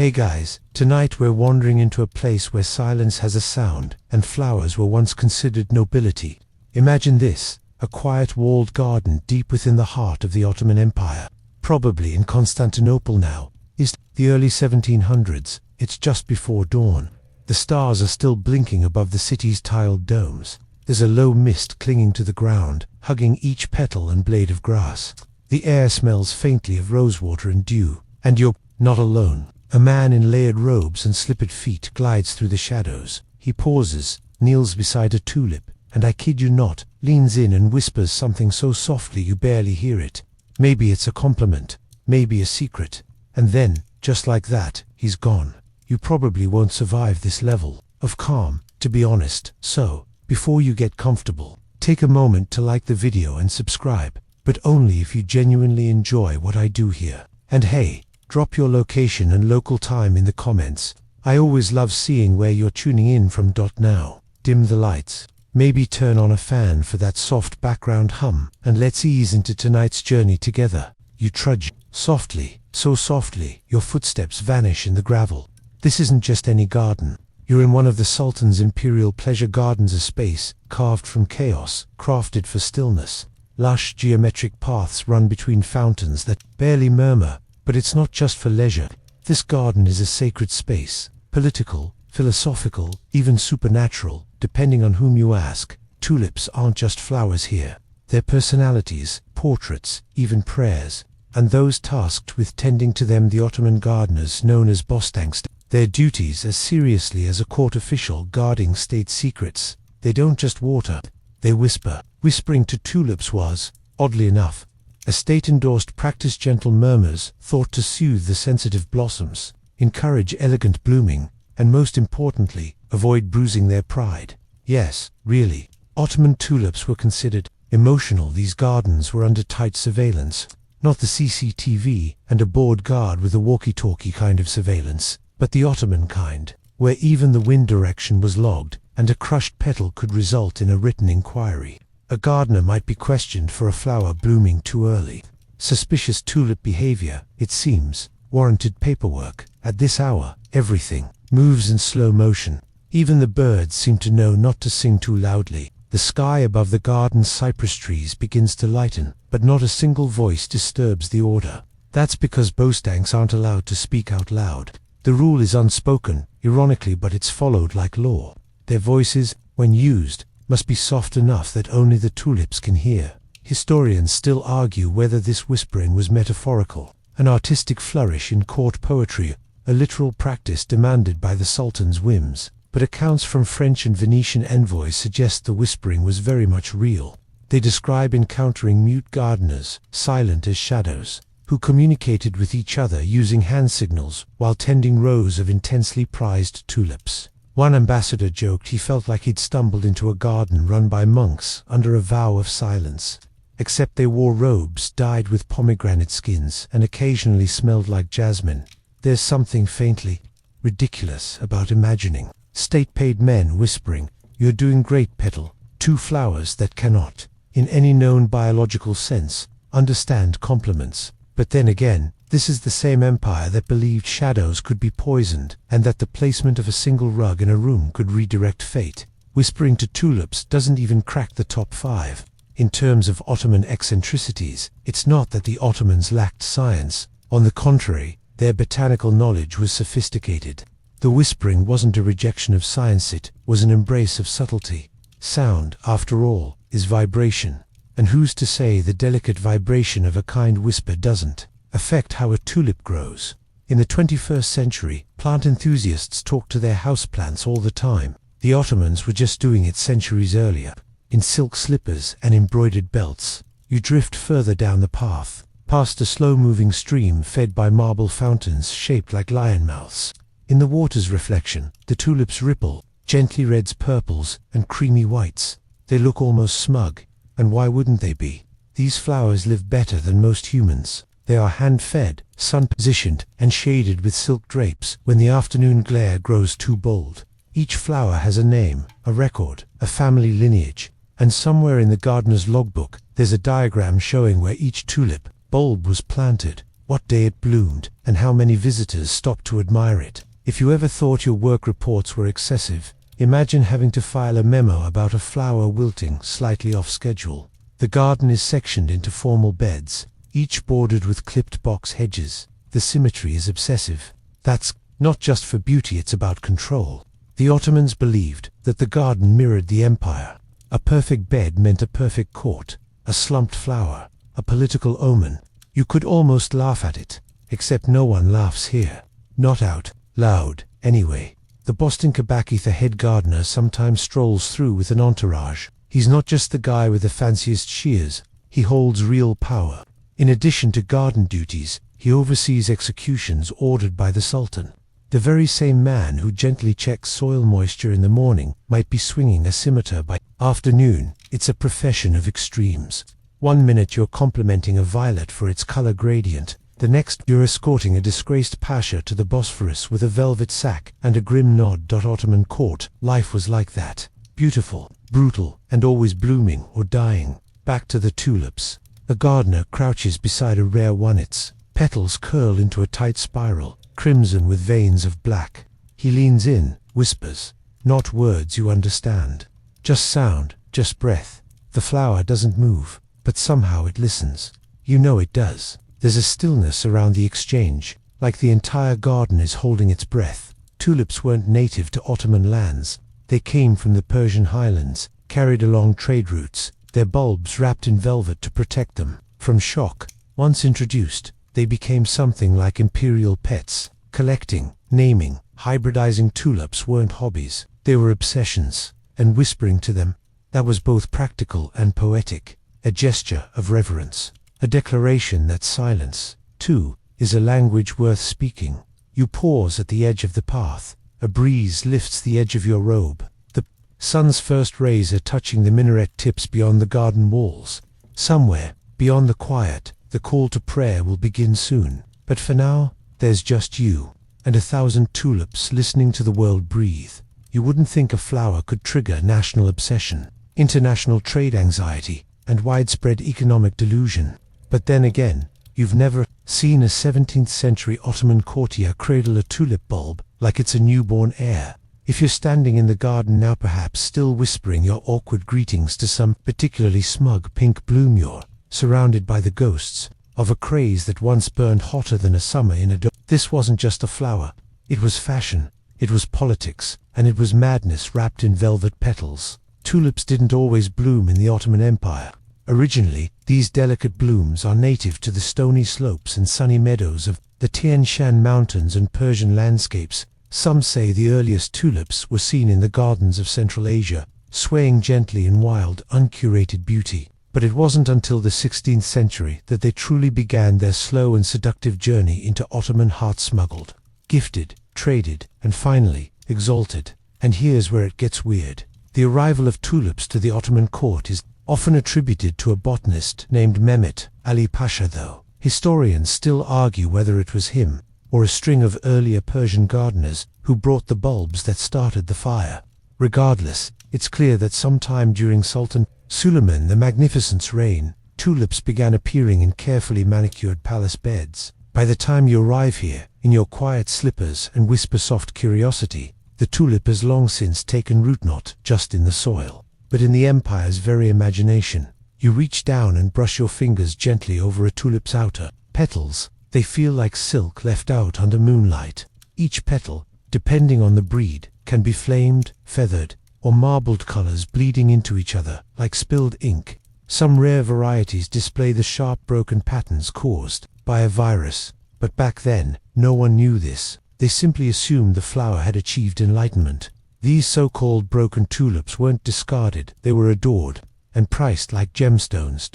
Hey guys, tonight we're wandering into a place where silence has a sound, and flowers were once considered nobility. Imagine this, a quiet walled garden deep within the heart of the Ottoman Empire, probably in Constantinople now. It's the early 1700s, it's just before dawn. The stars are still blinking above the city's tiled domes. There's a low mist clinging to the ground, hugging each petal and blade of grass. The air smells faintly of rosewater and dew, and you're not alone. A man in layered robes and slippered feet glides through the shadows. He pauses, kneels beside a tulip, and I kid you not, leans in and whispers something so softly you barely hear it. Maybe it's a compliment, maybe a secret. And then, just like that, he's gone. You probably won't survive this level of calm, to be honest. So, before you get comfortable, take a moment to like the video and subscribe, but only if you genuinely enjoy what I do here. And hey, drop your location and local time in the comments. I always love seeing where you're tuning in from. Now, dim the lights, maybe turn on a fan for that soft background hum, and let's ease into tonight's journey together. You trudge softly, so softly, your footsteps vanish in the gravel. This isn't just any garden. You're in one of the Sultan's imperial pleasure gardens, a space carved from chaos, crafted for stillness. Lush geometric paths run between fountains that barely murmur. But it's not just for leisure. This garden is a sacred space, political, philosophical, even supernatural, depending on whom you ask. Tulips aren't just flowers here. They're personalities, portraits, even prayers. And those tasked with tending to them, the Ottoman gardeners known as bostanks, their duties as seriously as a court official guarding state secrets. They don't just water, they whisper. Whispering to tulips was, oddly enough, a state-endorsed practice. Gentle murmurs thought to soothe the sensitive blossoms, encourage elegant blooming, and most importantly, avoid bruising their pride. Yes, really, Ottoman tulips were considered emotional. These gardens were under tight surveillance. Not the CCTV and a bored guard with a walkie-talkie kind of surveillance, but the Ottoman kind, where even the wind direction was logged, and a crushed petal could result in a written inquiry. A gardener might be questioned for a flower blooming too early. Suspicious tulip behavior, it seems, warranted paperwork. At this hour, everything moves in slow motion. Even the birds seem to know not to sing too loudly. The sky above the garden's cypress trees begins to lighten, but not a single voice disturbs the order. That's because bostanks aren't allowed to speak out loud. The rule is unspoken, ironically, but it's followed like law. Their voices, when used, must be soft enough that only the tulips can hear. Historians still argue whether this whispering was metaphorical, an artistic flourish in court poetry, a literal practice demanded by the Sultan's whims. But accounts from French and Venetian envoys suggest the whispering was very much real. They describe encountering mute gardeners, silent as shadows, who communicated with each other using hand signals while tending rows of intensely prized tulips. One ambassador joked he felt like he'd stumbled into a garden run by monks under a vow of silence. Except they wore robes dyed with pomegranate skins and occasionally smelled like jasmine. There's something faintly ridiculous about imagining state-paid men whispering, "You're doing great, petal," to flowers that cannot, in any known biological sense, understand compliments. But then again, this is the same empire that believed shadows could be poisoned, and that the placement of a single rug in a room could redirect fate. Whispering to tulips doesn't even crack the top 5. In terms of Ottoman eccentricities, it's not that the Ottomans lacked science. On the contrary, their botanical knowledge was sophisticated. The whispering wasn't a rejection of science, it was an embrace of subtlety. Sound, after all, is vibration. And who's to say the delicate vibration of a kind whisper doesn't affect how a tulip grows? In the 21st century, plant enthusiasts talk to their houseplants all the time. The Ottomans were just doing it centuries earlier. In silk slippers and embroidered belts, you drift further down the path, past a slow-moving stream fed by marble fountains shaped like lion mouths. In the water's reflection, the tulips ripple, gently reds, purples, and creamy whites. They look almost smug, and why wouldn't they be? These flowers live better than most humans. They are hand-fed, sun-positioned, and shaded with silk drapes when the afternoon glare grows too bold. Each flower has a name, a record, a family lineage, and somewhere in the gardener's logbook, there's a diagram showing where each tulip bulb was planted. what day it bloomed, and how many visitors stopped to admire it. If you ever thought your work reports were excessive, imagine having to file a memo about a flower wilting slightly off schedule. The garden is sectioned into formal beds, each bordered with clipped box hedges. The symmetry is obsessive. That's not just for beauty, it's about control. The Ottomans believed that the garden mirrored the empire. A perfect bed meant a perfect court, a slumped flower, a political omen. You could almost laugh at it, except no one laughs here. Not out loud, anyway. The Boston Kabaki, the head gardener, sometimes strolls through with an entourage. He's not just the guy with the fanciest shears, he holds real power. In addition to garden duties, he oversees executions ordered by the Sultan. The very same man who gently checks soil moisture in the morning might be swinging a scimitar by afternoon. It's a profession of extremes. One minute you're complimenting a violet for its color gradient, the next you're escorting a disgraced pasha to the Bosphorus with a velvet sack and a grim nod. Ottoman court life was like that. Beautiful, brutal, and always blooming or dying. Back to the tulips. A gardener crouches beside a rare one. Its petals curl into a tight spiral, crimson with veins of black. He leans in, whispers. Not words you understand. Just sound, just breath. The flower doesn't move, but somehow it listens. You know it does. There's a stillness around the exchange, like the entire garden is holding its breath. Tulips weren't native to Ottoman lands. They came from the Persian highlands, carried along trade routes, their bulbs wrapped in velvet to protect them from shock. Once introduced, they became something like imperial pets. Collecting, naming, hybridizing tulips weren't hobbies, they were obsessions. And whispering to them, that was both practical and poetic, a gesture of reverence. A declaration that silence, too, is a language worth speaking. You pause at the edge of the path. A breeze lifts the edge of your robe. The sun's first rays are touching the minaret tips beyond the garden walls. Somewhere, beyond the quiet, the call to prayer will begin soon. But for now, there's just you, and 1,000 tulips listening to the world breathe. You wouldn't think a flower could trigger national obsession, international trade anxiety, and widespread economic delusion. But then again, you've never seen a 17th century Ottoman courtier cradle a tulip bulb like it's a newborn heir. If you're standing in the garden now, perhaps still whispering your awkward greetings to some particularly smug pink bloom, you're surrounded by the ghosts of a craze that once burned hotter than a summer in a dome. This wasn't just a flower. It was fashion, it was politics, and it was madness wrapped in velvet petals. Tulips didn't always bloom in the Ottoman Empire. Originally, these delicate blooms are native to the stony slopes and sunny meadows of the Tian Shan Mountains and Persian landscapes. Some say the earliest tulips were seen in the gardens of Central Asia, swaying gently in wild, uncurated beauty. But it wasn't until the 16th century that they truly began their slow and seductive journey into Ottoman hearts, smuggled, gifted, traded, and finally, exalted. And here's where it gets weird. The arrival of tulips to the Ottoman court is often attributed to a botanist named Mehmet Ali Pasha, though historians still argue whether it was him or a string of earlier Persian gardeners who brought the bulbs that started the fire. Regardless, it's clear that sometime during Sultan Suleiman the Magnificent's reign, tulips began appearing in carefully manicured palace beds. By the time you arrive here, in your quiet slippers and whisper soft curiosity, the tulip has long since taken root, not just in the soil, but in the empire's very imagination. You reach down and brush your fingers gently over a tulip's outer petals. They feel like silk left out under moonlight. Each petal, depending on the breed, can be flamed, feathered, or marbled, colors bleeding into each other like spilled ink. Some rare varieties display the sharp broken patterns caused by a virus, but back then, no one knew this. They simply assumed the flower had achieved enlightenment. These so-called broken tulips weren't discarded, they were adored and priced like gemstones.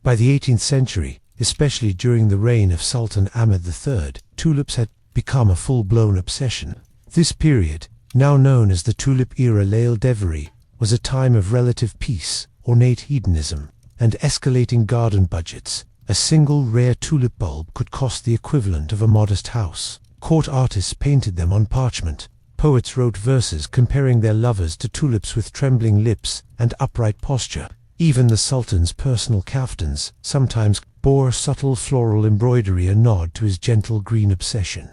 By the 18th century, especially during the reign of Sultan Ahmed III, tulips had become a full-blown obsession. This period, now known as the Tulip era Lail Devery, was a time of relative peace, ornate hedonism, and escalating garden budgets. A single rare tulip bulb could cost the equivalent of a modest house. Court artists painted them on parchment. Poets wrote verses comparing their lovers to tulips with trembling lips and upright posture. Even the Sultan's personal kaftans, sometimes bore subtle floral embroidery, a nod to his gentle green obsession.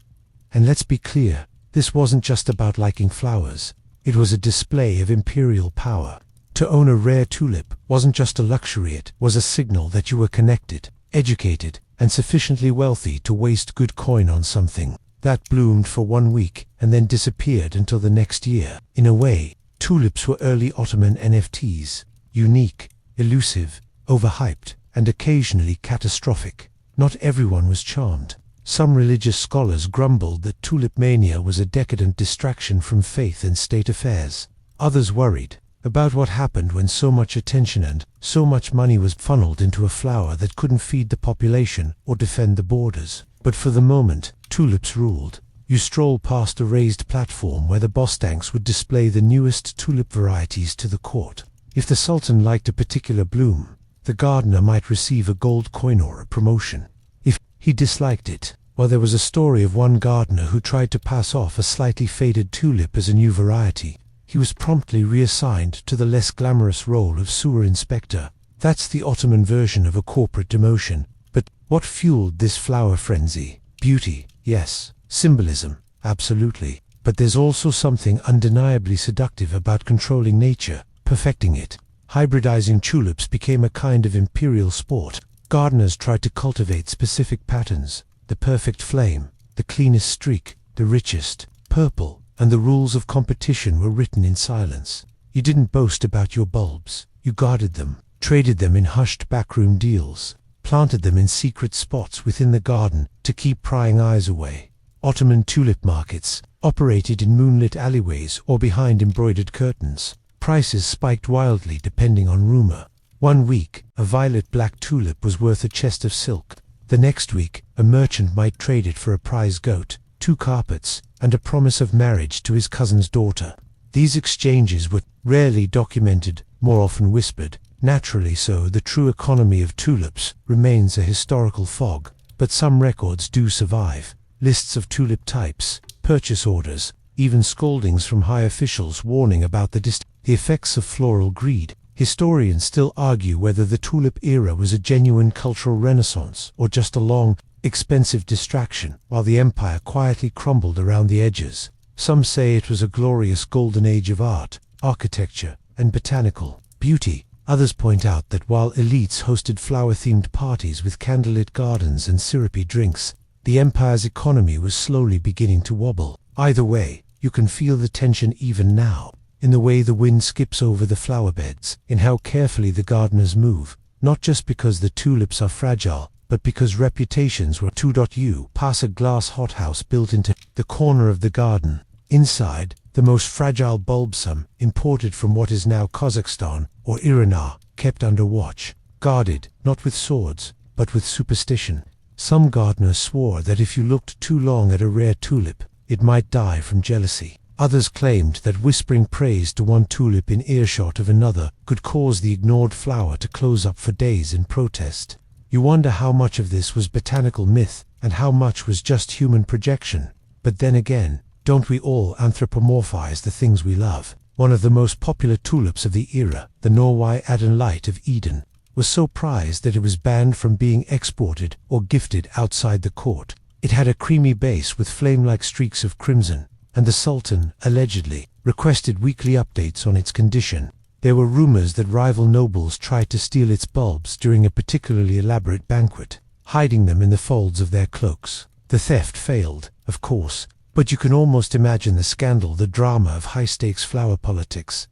And let's be clear, this wasn't just about liking flowers. It was a display of imperial power. To own a rare tulip wasn't just a luxury, it was a signal that you were connected, educated, and sufficiently wealthy to waste good coin on something that bloomed for 1 week and then disappeared until the next year. In a way, tulips were early Ottoman NFTs, unique, elusive, overhyped, and occasionally catastrophic. Not everyone was charmed. Some religious scholars grumbled that tulip mania was a decadent distraction from faith and state affairs. Others worried about what happened when so much attention and so much money was funneled into a flower that couldn't feed the population or defend the borders. But for the moment, tulips ruled. You stroll past a raised platform where the bostanks would display the newest tulip varieties to the court. If the sultan liked a particular bloom, the gardener might receive a gold coin or a promotion. If he disliked it, well, there was a story of one gardener who tried to pass off a slightly faded tulip as a new variety. He was promptly reassigned to the less glamorous role of sewer inspector. That's the Ottoman version of a corporate demotion. But what fueled this flower frenzy? Beauty, yes. Symbolism, absolutely. But there's also something undeniably seductive about controlling nature, perfecting it. Hybridizing tulips became a kind of imperial sport. Gardeners tried to cultivate specific patterns, the perfect flame, the cleanest streak, the richest purple, and the rules of competition were written in silence. You didn't boast about your bulbs. You guarded them, traded them in hushed backroom deals, planted them in secret spots within the garden to keep prying eyes away. Ottoman tulip markets operated in moonlit alleyways or behind embroidered curtains. Prices spiked wildly depending on rumor. 1 week, a violet-black tulip was worth a chest of silk. The next week, a merchant might trade it for a prize goat, 2 carpets, and a promise of marriage to his cousin's daughter. These exchanges were rarely documented, more often whispered. Naturally so, the true economy of tulips remains a historical fog, but some records do survive. Lists of tulip types, purchase orders, even scoldings from high officials warning about the effects of floral greed. Historians still argue whether the tulip era was a genuine cultural renaissance or just a long, expensive distraction while the empire quietly crumbled around the edges. Some say it was a glorious golden age of art, architecture, and botanical beauty. Others point out that while elites hosted flower-themed parties with candlelit gardens and syrupy drinks, the empire's economy was slowly beginning to wobble. Either way, you can feel the tension even now, in the way the wind skips over the flower beds, in how carefully the gardeners move, not just because the tulips are fragile, but because reputations were 2.u. Pass a glass hothouse built into the corner of the garden. Inside, the most fragile bulb, some imported from what is now Kazakhstan or Iran, kept under watch, guarded not with swords, but with superstition. Some gardeners swore that if you looked too long at a rare tulip, it might die from jealousy. Others claimed that whispering praise to one tulip in earshot of another could cause the ignored flower to close up for days in protest. You wonder how much of this was botanical myth and how much was just human projection. But then again, don't we all anthropomorphize the things we love? One of the most popular tulips of the era, the Norway Adden Light of Eden, was so prized that it was banned from being exported or gifted outside the court. It had a creamy base with flame-like streaks of crimson, and the Sultan, allegedly, requested weekly updates on its condition. There were rumors that rival nobles tried to steal its bulbs during a particularly elaborate banquet, hiding them in the folds of their cloaks. The theft failed, of course, but you can almost imagine the scandal, the drama of high-stakes flower politics.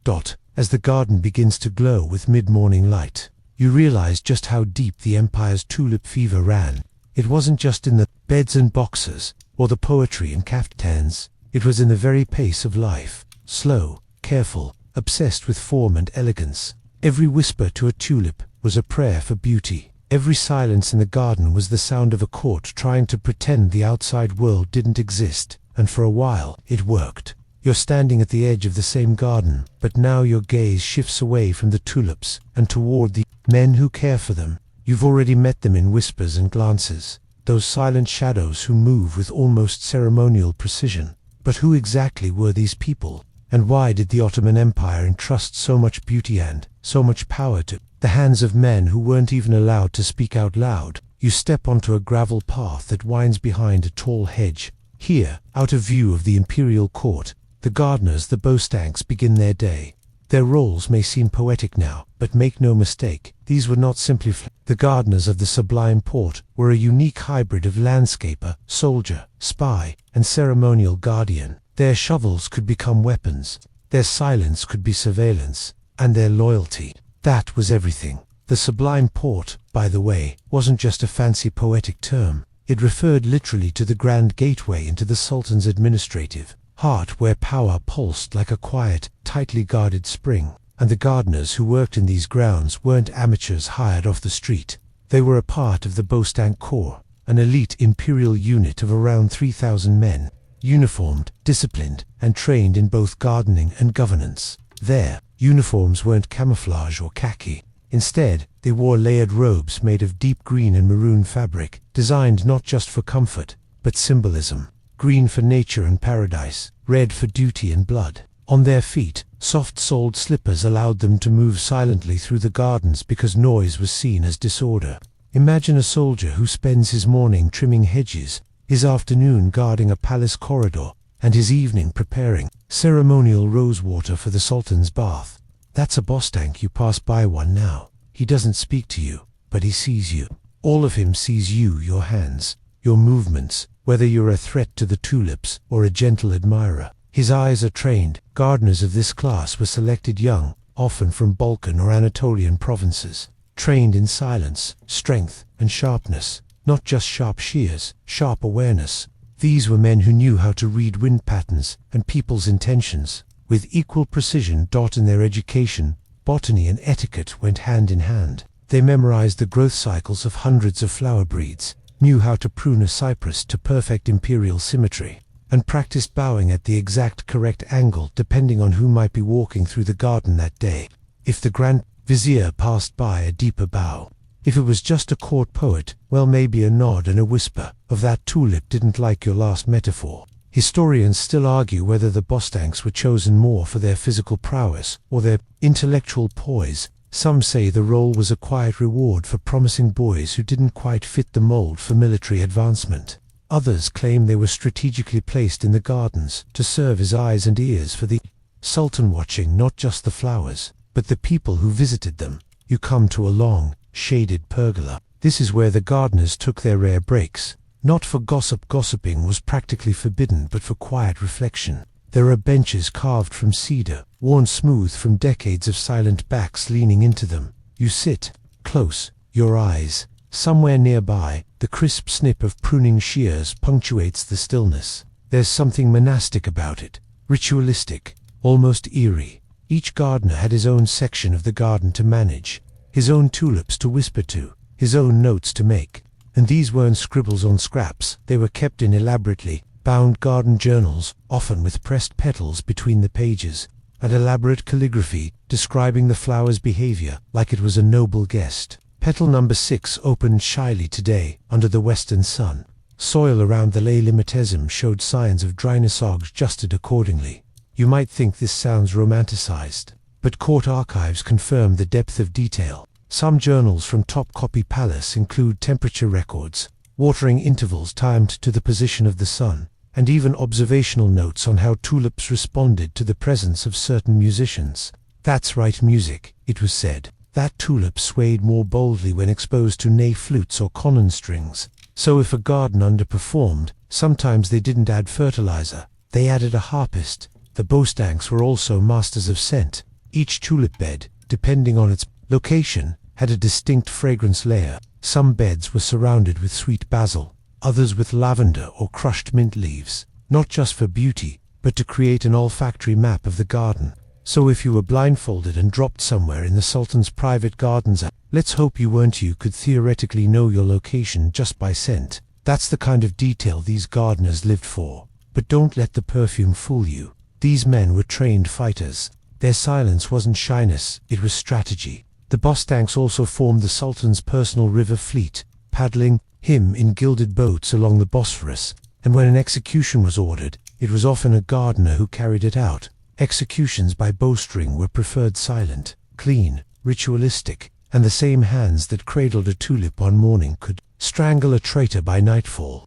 As the garden begins to glow with mid-morning light, you realize just how deep the empire's tulip fever ran. It wasn't just in the beds and boxes, or the poetry and caftans. It was in the very pace of life, slow, careful, obsessed with form and elegance. Every whisper to a tulip was a prayer for beauty. Every silence in the garden was the sound of a court trying to pretend the outside world didn't exist, and for a while, it worked. You're standing at the edge of the same garden, but now your gaze shifts away from the tulips and toward the men who care for them. You've already met them in whispers and glances, those silent shadows who move with almost ceremonial precision. But who exactly were these people? And why did the Ottoman Empire entrust so much beauty and so much power to the hands of men who weren't even allowed to speak out loud? You step onto a gravel path that winds behind a tall hedge. Here, out of view of the imperial court, the gardeners, the Bostanks, begin their day. Their roles may seem poetic now, but make no mistake, these were not simply the gardeners of the sublime port were a unique hybrid of landscaper, soldier, spy, and ceremonial guardian. Their shovels could become weapons, their silence could be surveillance, and their loyalty, that was everything. The sublime port, by the way, wasn't just a fancy poetic term. It referred literally to the grand gateway into the Sultan's administrative heart, where power pulsed like a quiet, tightly guarded spring. And the gardeners who worked in these grounds weren't amateurs hired off the street. They were a part of the Bostank Corps, an elite imperial unit of around 3,000 men, uniformed, disciplined, and trained in both gardening and governance. Their uniforms weren't camouflage or khaki. Instead, they wore layered robes made of deep green and maroon fabric, designed not just for comfort, but symbolism. Green for nature and paradise, red for duty and blood. On their feet, soft-soled slippers allowed them to move silently through the gardens because noise was seen as disorder. Imagine a soldier who spends his morning trimming hedges, his afternoon guarding a palace corridor, and his evening preparing ceremonial rosewater for the Sultan's bath. That's a Bostank. You pass by one now. He doesn't speak to you, but he sees you. All of him sees you, your hands, your movements, whether you're a threat to the Tulips or a gentle admirer. His eyes are trained. Gardeners of this class were selected young, often from Balkan or Anatolian provinces, trained in silence, strength, and sharpness, not just sharp shears, sharp awareness. These were men who knew how to read wind patterns and people's intentions. With equal precision in their education, botany and etiquette went hand in hand. They memorized the growth cycles of hundreds of flower breeds, knew how to prune a cypress to perfect imperial symmetry, and practiced bowing at the exact correct angle depending on who might be walking through the garden that day. If the Grand Vizier passed by, a deeper bow. If it was just a court poet, well, maybe a nod and a whisper of that Tulip didn't like your last metaphor. Historians still argue whether the Bostanks were chosen more for their physical prowess or their intellectual poise. Some say the role was a quiet reward for promising boys who didn't quite fit the mold for military advancement. Others claim they were strategically placed in the gardens to serve as eyes and ears for the Sultan, watching not just the flowers, but the people who visited them. You come to a long, shaded pergola. This is where the gardeners took their rare breaks. Not for gossip. Gossiping was practically forbidden, but for quiet reflection. There are benches carved from cedar, worn smooth from decades of silent backs leaning into them. You sit, close, your eyes. Somewhere nearby, the crisp snip of pruning shears punctuates the stillness. There's something monastic about it, ritualistic, almost eerie. Each gardener had his own section of the garden to manage, his own tulips to whisper to, his own notes to make. And these weren't scribbles on scraps. They were kept in elaborately bound garden journals, often with pressed petals between the pages, and elaborate calligraphy describing the flower's behavior like it was a noble guest. Petal number 6 opened shyly today under the western sun. Soil around the ley limitesum showed signs of dryness, adjusted accordingly. You might think this sounds romanticized, but court archives confirm the depth of detail. Some journals from Top Copy Palace include temperature records, watering intervals timed to the position of the sun, and even observational notes on how tulips responded to the presence of certain musicians. That's right, music, it was said. That tulip swayed more boldly when exposed to ney flutes or connon strings. So if a garden underperformed, sometimes they didn't add fertilizer, they added a harpist. The Bostanks were also masters of scent. Each tulip bed, depending on its location, had a distinct fragrance layer. Some beds were surrounded with sweet basil, others with lavender or crushed mint leaves, not just for beauty, but to create an olfactory map of the garden. So if you were blindfolded and dropped somewhere in the Sultan's private gardens, let's hope you weren't, you could theoretically know your location just by scent. That's the kind of detail these gardeners lived for. But don't let the perfume fool you. These men were trained fighters. Their silence wasn't shyness, it was strategy. The Bostanks also formed the Sultan's personal river fleet, paddling him in gilded boats along the Bosphorus, and when an execution was ordered, it was often a gardener who carried it out. Executions by bowstring were preferred silent, clean, ritualistic. and the same hands that cradled a tulip one morning could strangle a traitor by nightfall.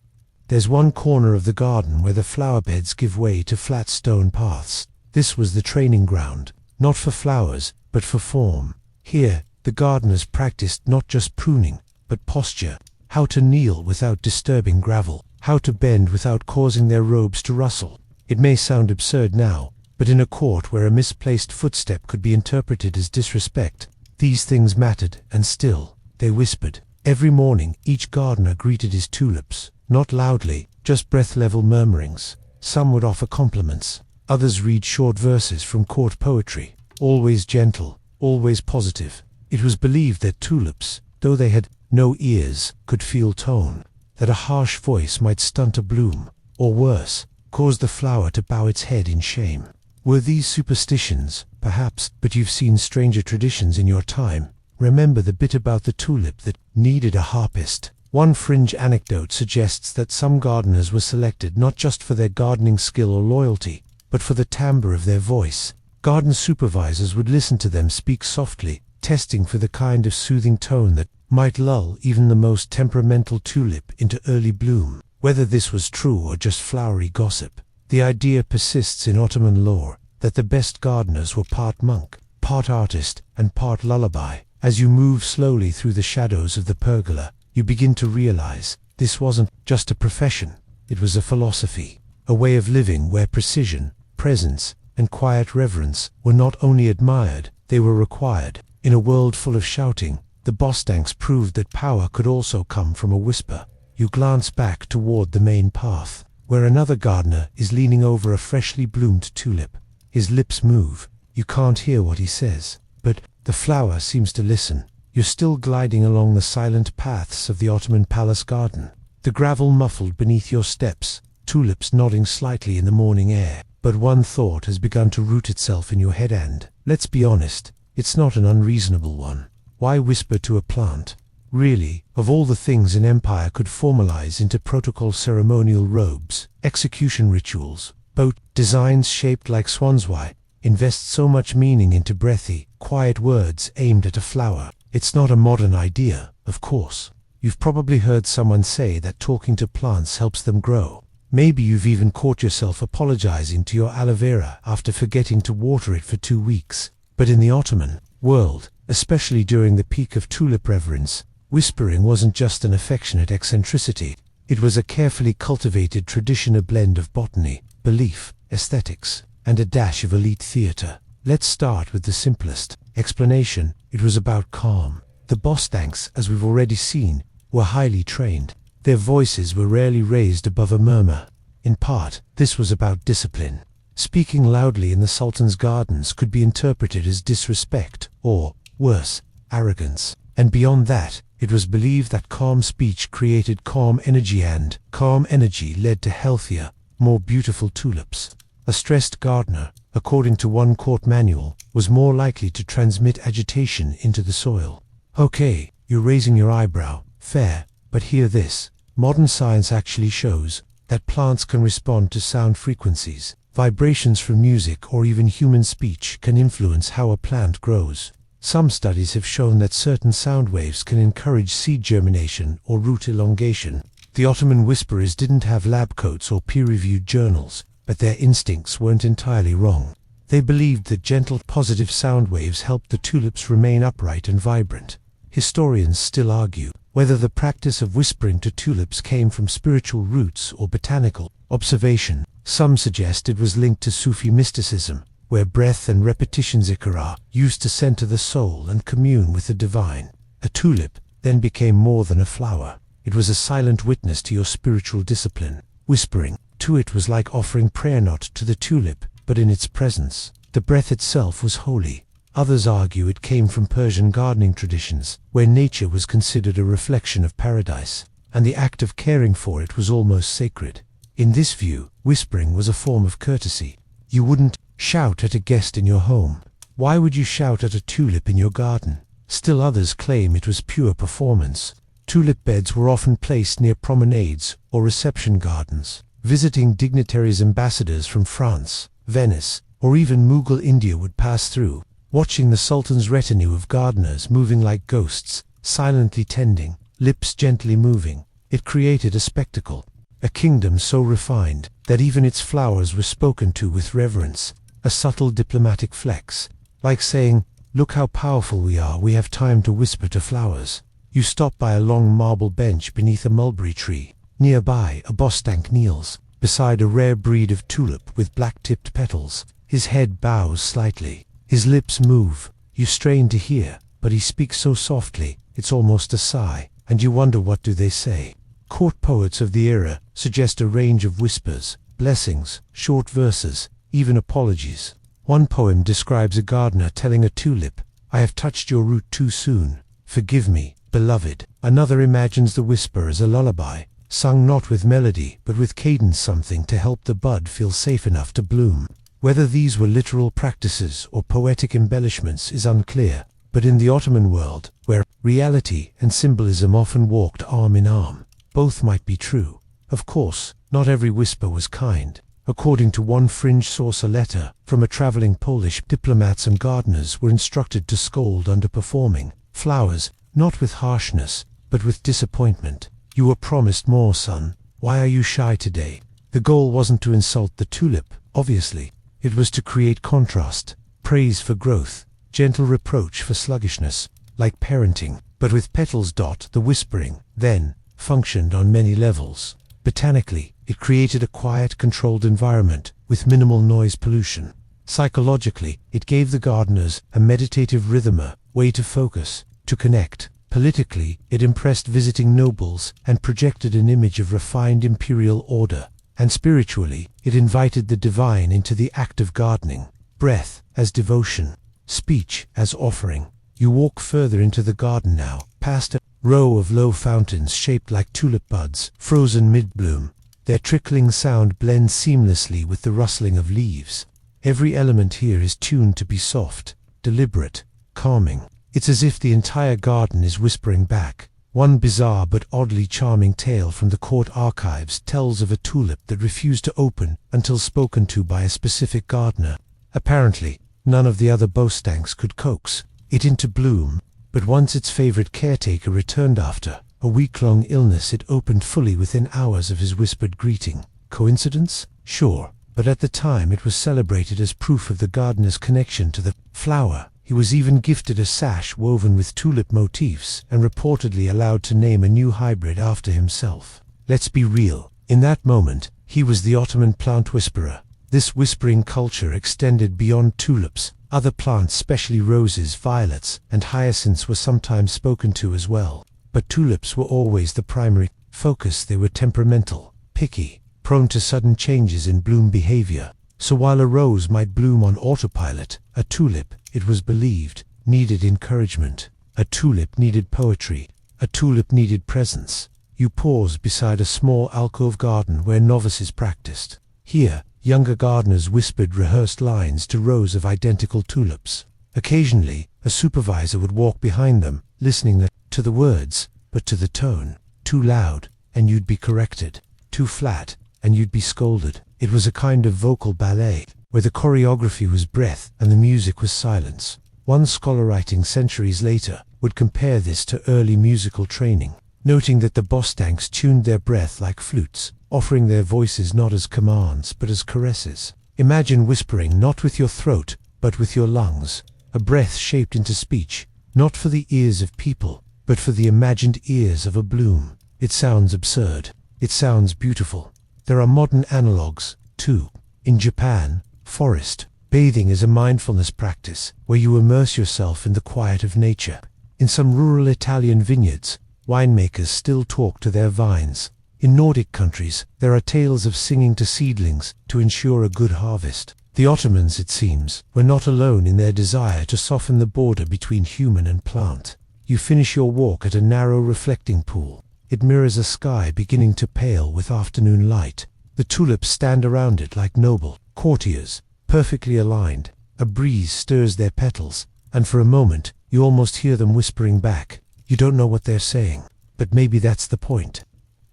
There's one corner of the garden where the flower beds give way to flat stone paths. This was the training ground, not for flowers, but for form. Here, the gardeners practiced not just pruning, but posture, how to kneel without disturbing gravel, how to bend without causing their robes to rustle. It may sound absurd now, but in a court where a misplaced footstep could be interpreted as disrespect, these things mattered, and still, they whispered. Every morning, each gardener greeted his tulips, not loudly, just breath-level murmurings. Some would offer compliments, others read short verses from court poetry, always gentle, always positive. It was believed that tulips, though they had no ears, could feel tone, that a harsh voice might stunt a bloom, or worse, cause the flower to bow its head in shame. Were these superstitions? Perhaps, but you've seen stranger traditions in your time. Remember the bit about the tulip that needed a harpist. One fringe anecdote suggests that some gardeners were selected not just for their gardening skill or loyalty, but for the timbre of their voice. Garden supervisors would listen to them speak softly, testing for the kind of soothing tone that might lull even the most temperamental tulip into early bloom. Whether this was true or just flowery gossip, the idea persists in Ottoman lore that the best gardeners were part monk, part artist, and part lullaby. As you move slowly through the shadows of the pergola, you begin to realize this wasn't just a profession, it was a philosophy, a way of living where precision, presence, and quiet reverence were not only admired, they were required. In a world full of shouting, the Bostanks proved that power could also come from a whisper. You glance back toward the main path, where another gardener is leaning over a freshly bloomed tulip. His lips move. You can't hear what he says, but the flower seems to listen. You're still gliding along the silent paths of the Ottoman palace garden, the gravel muffled beneath your steps, tulips nodding slightly in the morning air. But one thought has begun to root itself in your head, and, let's be honest, it's not an unreasonable one. Why whisper to a plant? Really, of all the things an empire could formalize into protocol, ceremonial robes, execution rituals, boat designs shaped like swans, why invest so much meaning into breathy, quiet words aimed at a flower? It's not a modern idea, of course. You've probably heard someone say that talking to plants helps them grow. Maybe you've even caught yourself apologizing to your aloe vera after forgetting to water it for 2 weeks. But in the Ottoman world, especially during the peak of tulip reverence, whispering wasn't just an affectionate eccentricity. It was a carefully cultivated tradition, a blend of botany, belief, aesthetics, and a dash of elite theater. Let's start with the simplest explanation. It was about calm. The Bostanks, as we've already seen, were highly trained. Their voices were rarely raised above a murmur. In part, this was about discipline. Speaking loudly in the Sultan's gardens could be interpreted as disrespect, or, worse, arrogance. And beyond that, it was believed that calm speech created calm energy, and calm energy led to healthier, more beautiful tulips. A stressed gardener, according to one court manual, was more likely to transmit agitation into the soil. Okay, you're raising your eyebrow. Fair. But hear this. Modern science actually shows that plants can respond to sound frequencies. Vibrations from music or even human speech can influence how a plant grows. Some studies have shown that certain sound waves can encourage seed germination or root elongation. The Ottoman whisperers didn't have lab coats or peer-reviewed journals, but their instincts weren't entirely wrong. They believed that gentle, positive sound waves helped the tulips remain upright and vibrant. Historians still argue whether the practice of whispering to tulips came from spiritual roots or botanical observation. Some suggest it was linked to Sufi mysticism, where breath and repetition zikr used to center the soul and commune with the divine. A tulip then became more than a flower. It was a silent witness to your spiritual discipline. Whispering to it was like offering prayer not to the tulip, but in its presence. The breath itself was holy. Others argue it came from Persian gardening traditions, where nature was considered a reflection of paradise, and the act of caring for it was almost sacred. In this view, whispering was a form of courtesy. You wouldn't shout at a guest in your home. Why would you shout at a tulip in your garden? Still others claim it was pure performance. Tulip beds were often placed near promenades or reception gardens. Visiting dignitaries, ambassadors from France, Venice, or even Mughal India would pass through. watching the Sultan's retinue of gardeners moving like ghosts, silently tending, lips gently moving. It created a spectacle, a kingdom so refined that even its flowers were spoken to with reverence, a subtle diplomatic flex, like saying, "Look how powerful we are, we have time to whisper to flowers." You stop by a long marble bench beneath a mulberry tree. Nearby, a bostank kneels, beside a rare breed of tulip with black-tipped petals. His head bows slightly. His lips move. You strain to hear, but he speaks so softly, it's almost a sigh, and you wonder what do they say. Court poets of the era suggest a range of whispers, blessings, short verses, even apologies. One poem describes a gardener telling a tulip, "I have touched your root too soon. Forgive me, beloved." Another imagines the whisper as a lullaby, sung not with melody but with cadence, something to help the bud feel safe enough to bloom. Whether these were literal practices or poetic embellishments is unclear, but in the Ottoman world, where reality and symbolism often walked arm in arm, both might be true. Of course, not every whisper was kind. According to one fringe source, a letter from a traveling Polish diplomats and gardeners were instructed to scold underperforming flowers, not with harshness, but with disappointment. "You were promised more, son. Why are you shy today?" The goal wasn't to insult the tulip, obviously. It was to create contrast, praise for growth, gentle reproach for sluggishness, like parenting. But with petals. The whispering, then, functioned on many levels. Botanically, it created a quiet, controlled environment with minimal noise pollution. Psychologically, it gave the gardeners a meditative rhythm, a way to focus, to connect. Politically, it impressed visiting nobles and projected an image of refined imperial order. And spiritually, it invited the divine into the act of gardening. Breath as devotion, speech as offering. You walk further into the garden now, past a row of low fountains shaped like tulip buds, frozen mid-bloom. Their trickling sound blends seamlessly with the rustling of leaves. Every element here is tuned to be soft, deliberate, calming. It's as if the entire garden is whispering back. One bizarre but oddly charming tale from the court archives tells of a tulip that refused to open until spoken to by a specific gardener. Apparently, none of the other bostanks could coax it into bloom, but once its favorite caretaker returned after a week-long illness, it opened fully within hours of his whispered greeting. Coincidence? Sure, but at the time it was celebrated as proof of the gardener's connection to the flower. He was even gifted a sash woven with tulip motifs and reportedly allowed to name a new hybrid after himself. Let's be real, in that moment, he was the Ottoman plant whisperer. This whispering culture extended beyond tulips. Other plants, especially roses, violets, and hyacinths, were sometimes spoken to as well. But tulips were always the primary focus. They were temperamental, picky, prone to sudden changes in bloom behavior. So while a rose might bloom on autopilot, a tulip, it was believed, needed encouragement. A tulip needed poetry. A tulip needed presence. You pause beside a small alcove garden where novices practiced. Here, younger gardeners whispered rehearsed lines to rows of identical tulips. Occasionally, a supervisor would walk behind them, listening not to the words, but to the tone. Too loud, and you'd be corrected. Too flat, and you'd be scolded. It was a kind of vocal ballet, where the choreography was breath and the music was silence. One scholar, writing centuries later, would compare this to early musical training, noting that the bostanks tuned their breath like flutes, offering their voices not as commands but as caresses. Imagine whispering not with your throat, but with your lungs, a breath shaped into speech, not for the ears of people, but for the imagined ears of a bloom. It sounds absurd. It sounds beautiful. There are modern analogues, too. In Japan, forest bathing is a mindfulness practice where you immerse yourself in the quiet of nature. In some rural Italian vineyards, winemakers still talk to their vines. In Nordic countries, there are tales of singing to seedlings to ensure a good harvest. The Ottomans, it seems, were not alone in their desire to soften the border between human and plant. You finish your walk at a narrow reflecting pool. It mirrors a sky beginning to pale with afternoon light. The tulips stand around it like noble courtiers, perfectly aligned. A breeze stirs their petals, and for a moment, you almost hear them whispering back. You don't know what they're saying, but maybe that's the point.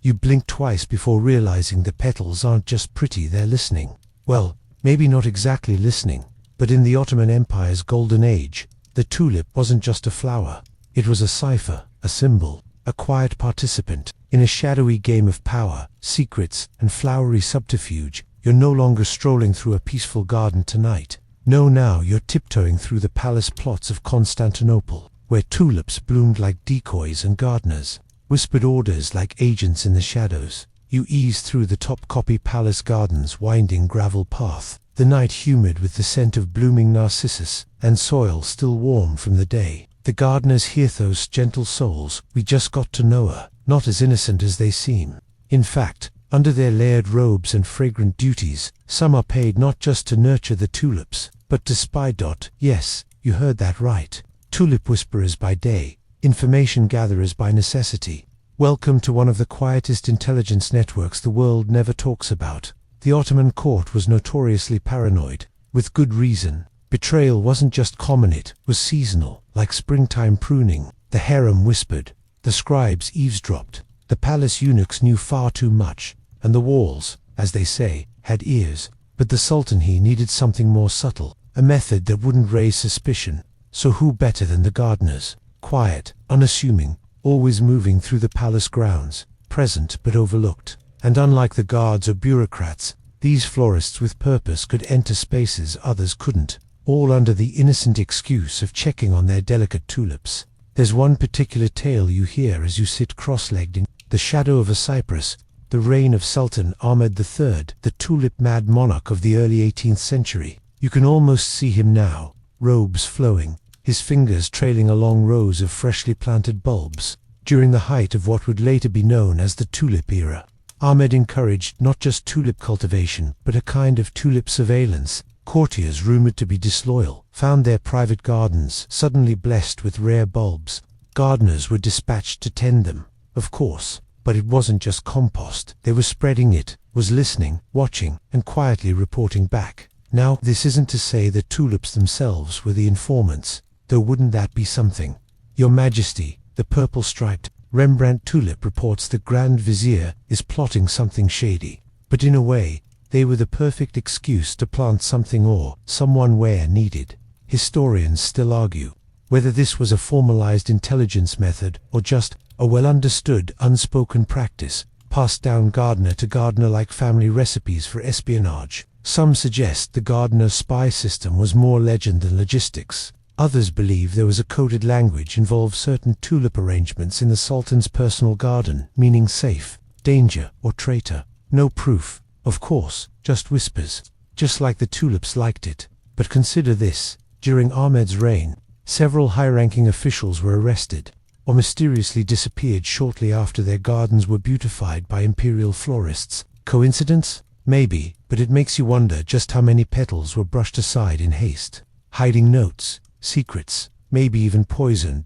You blink twice before realizing the petals aren't just pretty, they're listening. Well, maybe not exactly listening, But in the Ottoman Empire's golden age, the tulip wasn't just a flower. It was a cipher, a symbol, a quiet participant. In a shadowy game of power, secrets, and flowery subterfuge, you're no longer strolling through a peaceful garden tonight. No, now you're tiptoeing through the palace plots of Constantinople, where tulips bloomed like decoys and gardeners whispered orders like agents in the shadows. You ease through the Topkapi Palace Gardens' winding gravel path, the night humid with the scent of blooming narcissus, and soil still warm from the day. The gardeners hear those gentle souls. We just got to know her, not as innocent as they seem. In fact, under their layered robes and fragrant duties, some are paid not just to nurture the tulips, but to spy. Yes, you heard that right. Tulip whisperers by day, information gatherers by necessity. Welcome to one of the quietest intelligence networks the world never talks about. The Ottoman court was notoriously paranoid, with good reason. Betrayal wasn't just common, it was seasonal, like springtime pruning. The harem whispered, the scribes eavesdropped, the palace eunuchs knew far too much, and the walls, as they say, had ears. But the Sultan, he needed something more subtle, a method that wouldn't raise suspicion. So who better than the gardeners? Quiet, unassuming, always moving through the palace grounds, present but overlooked. And unlike the guards or bureaucrats, these florists with purpose could enter spaces others couldn't, all under the innocent excuse of checking on their delicate tulips. There's one particular tale you hear as you sit cross-legged in the shadow of a cypress, the reign of Sultan Ahmed III, the tulip-mad monarch of the early 18th century. You can almost see him now, robes flowing, his fingers trailing along rows of freshly planted bulbs. During the height of what would later be known as the tulip era, Ahmed encouraged not just tulip cultivation, but a kind of tulip surveillance. Courtiers rumored to be disloyal found their private gardens suddenly blessed with rare bulbs. Gardeners were dispatched to tend them, of course, but it wasn't just compost. They were spreading it, was listening, watching, and quietly reporting back. Now, this isn't to say that tulips themselves were the informants, though wouldn't that be something? Your Majesty, the purple-striped Rembrandt tulip reports the Grand Vizier is plotting something shady. But in a way, they were the perfect excuse to plant something or someone where needed. Historians still argue whether this was a formalized intelligence method or just a well-understood, unspoken practice, passed down gardener to gardener like family recipes for espionage. Some suggest the gardener's spy system was more legend than logistics. Others believe there was a coded language involved certain tulip arrangements in the Sultan's personal garden, meaning safe, danger, or traitor. No proof, of course, just whispers, just like the tulips liked it. But consider this, during Ahmed's reign, several high-ranking officials were arrested, or mysteriously disappeared shortly after their gardens were beautified by imperial florists. Coincidence? Maybe, but it makes you wonder just how many petals were brushed aside in haste, hiding notes, secrets, maybe even poison.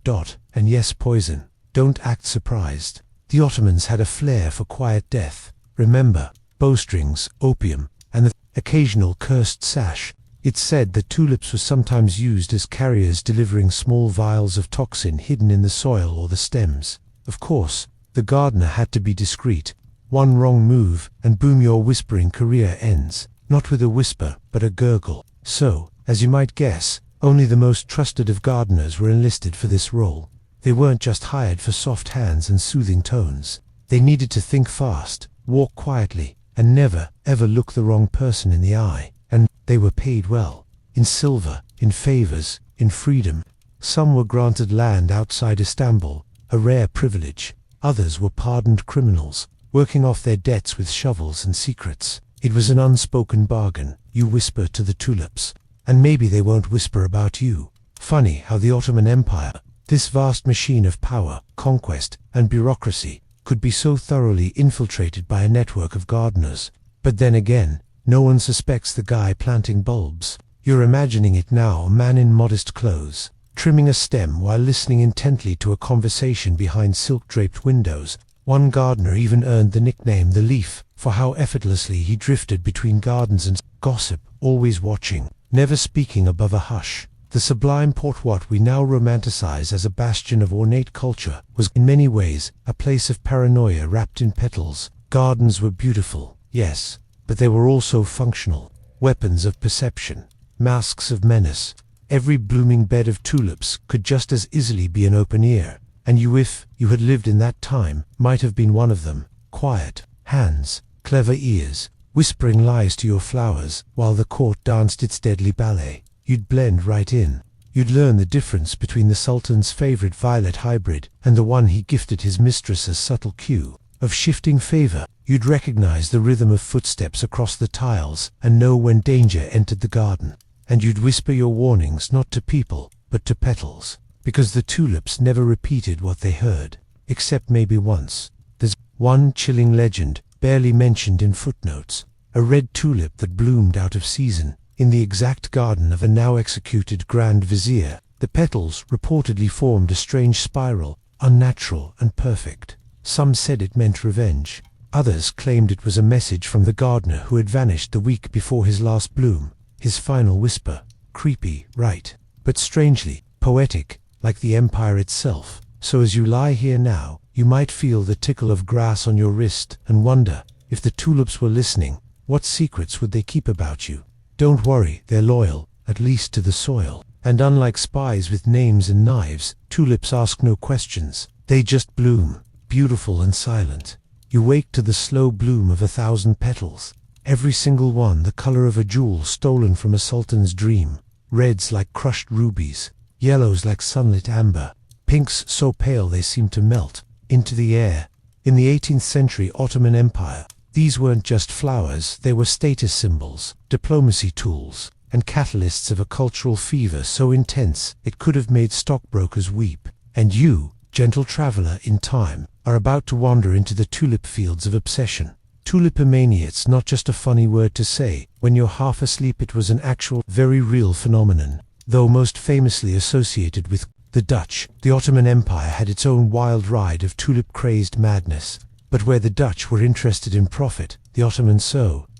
And yes, poison. Don't act surprised. The Ottomans had a flair for quiet death. Remember, bowstrings, opium, and the occasional cursed sash. It's said that tulips were sometimes used as carriers delivering small vials of toxin hidden in the soil or the stems. Of course, the gardener had to be discreet. One wrong move, and boom, your whispering career ends. Not with a whisper, but a gurgle. So, as you might guess, only the most trusted of gardeners were enlisted for this role. They weren't just hired for soft hands and soothing tones. They needed to think fast, walk quietly, and never, ever look the wrong person in the eye. And they were paid well. In silver, in favors, in freedom. Some were granted land outside Istanbul, a rare privilege. Others were pardoned criminals, working off their debts with shovels and secrets. It was an unspoken bargain. You whisper to the tulips, and maybe they won't whisper about you. Funny how the Ottoman Empire, this vast machine of power, conquest, and bureaucracy, could be so thoroughly infiltrated by a network of gardeners. But then again, no one suspects the guy planting bulbs. You're imagining it now, a man in modest clothes, trimming a stem while listening intently to a conversation behind silk-draped windows. One gardener even earned the nickname the Leaf, for how effortlessly he drifted between gardens and gossip, always watching, never speaking above a hush. The sublime port, what we now romanticize as a bastion of ornate culture, was in many ways a place of paranoia wrapped in petals. Gardens were beautiful, yes, but they were also functional, weapons of perception. masks of menace. Every blooming bed of tulips could just as easily be an open ear, and you, if you had lived in that time, might have been one of them. Quiet hands, clever ears, whispering lies to your flowers while the court danced its deadly ballet. You'd blend right in. You'd learn the difference between the Sultan's favorite violet hybrid and the one he gifted his mistress as subtle cue of shifting favor. You'd recognize the rhythm of footsteps across the tiles and know when danger entered the garden. And you'd whisper your warnings not to people, but to petals, because the tulips never repeated what they heard, except maybe once. There's one chilling legend, barely mentioned in footnotes, a red tulip that bloomed out of season in the exact garden of a now-executed Grand Vizier. The petals reportedly formed a strange spiral, unnatural and perfect. Some said it meant revenge. Others claimed it was a message from the gardener who had vanished the week before his last bloom. His final whisper. Creepy, right? But strangely poetic, like the empire itself. So as you lie here now, you might feel the tickle of grass on your wrist and wonder, if the tulips were listening, what secrets would they keep about you? Don't worry, they're loyal, at least to the soil. And unlike spies with names and knives, tulips ask no questions. They just bloom, beautiful and silent. You wake to the slow bloom of 1,000 petals. Every single one the color of a jewel stolen from a sultan's dream. Reds like crushed rubies, yellows like sunlit amber, pinks so pale they seem to melt into the air. In the 18th century Ottoman Empire, these weren't just flowers, they were status symbols, diplomacy tools, and catalysts of a cultural fever so intense it could have made stockbrokers weep. And you, gentle traveler in time, are about to wander into the tulip fields of obsession. Tulipomania, it's not just a funny word to say. When you're half asleep, it was an actual, very real phenomenon. Though most famously associated with the Dutch, the Ottoman Empire had its own wild ride of tulip-crazed madness. But where the Dutch were interested in profit, the Ottomans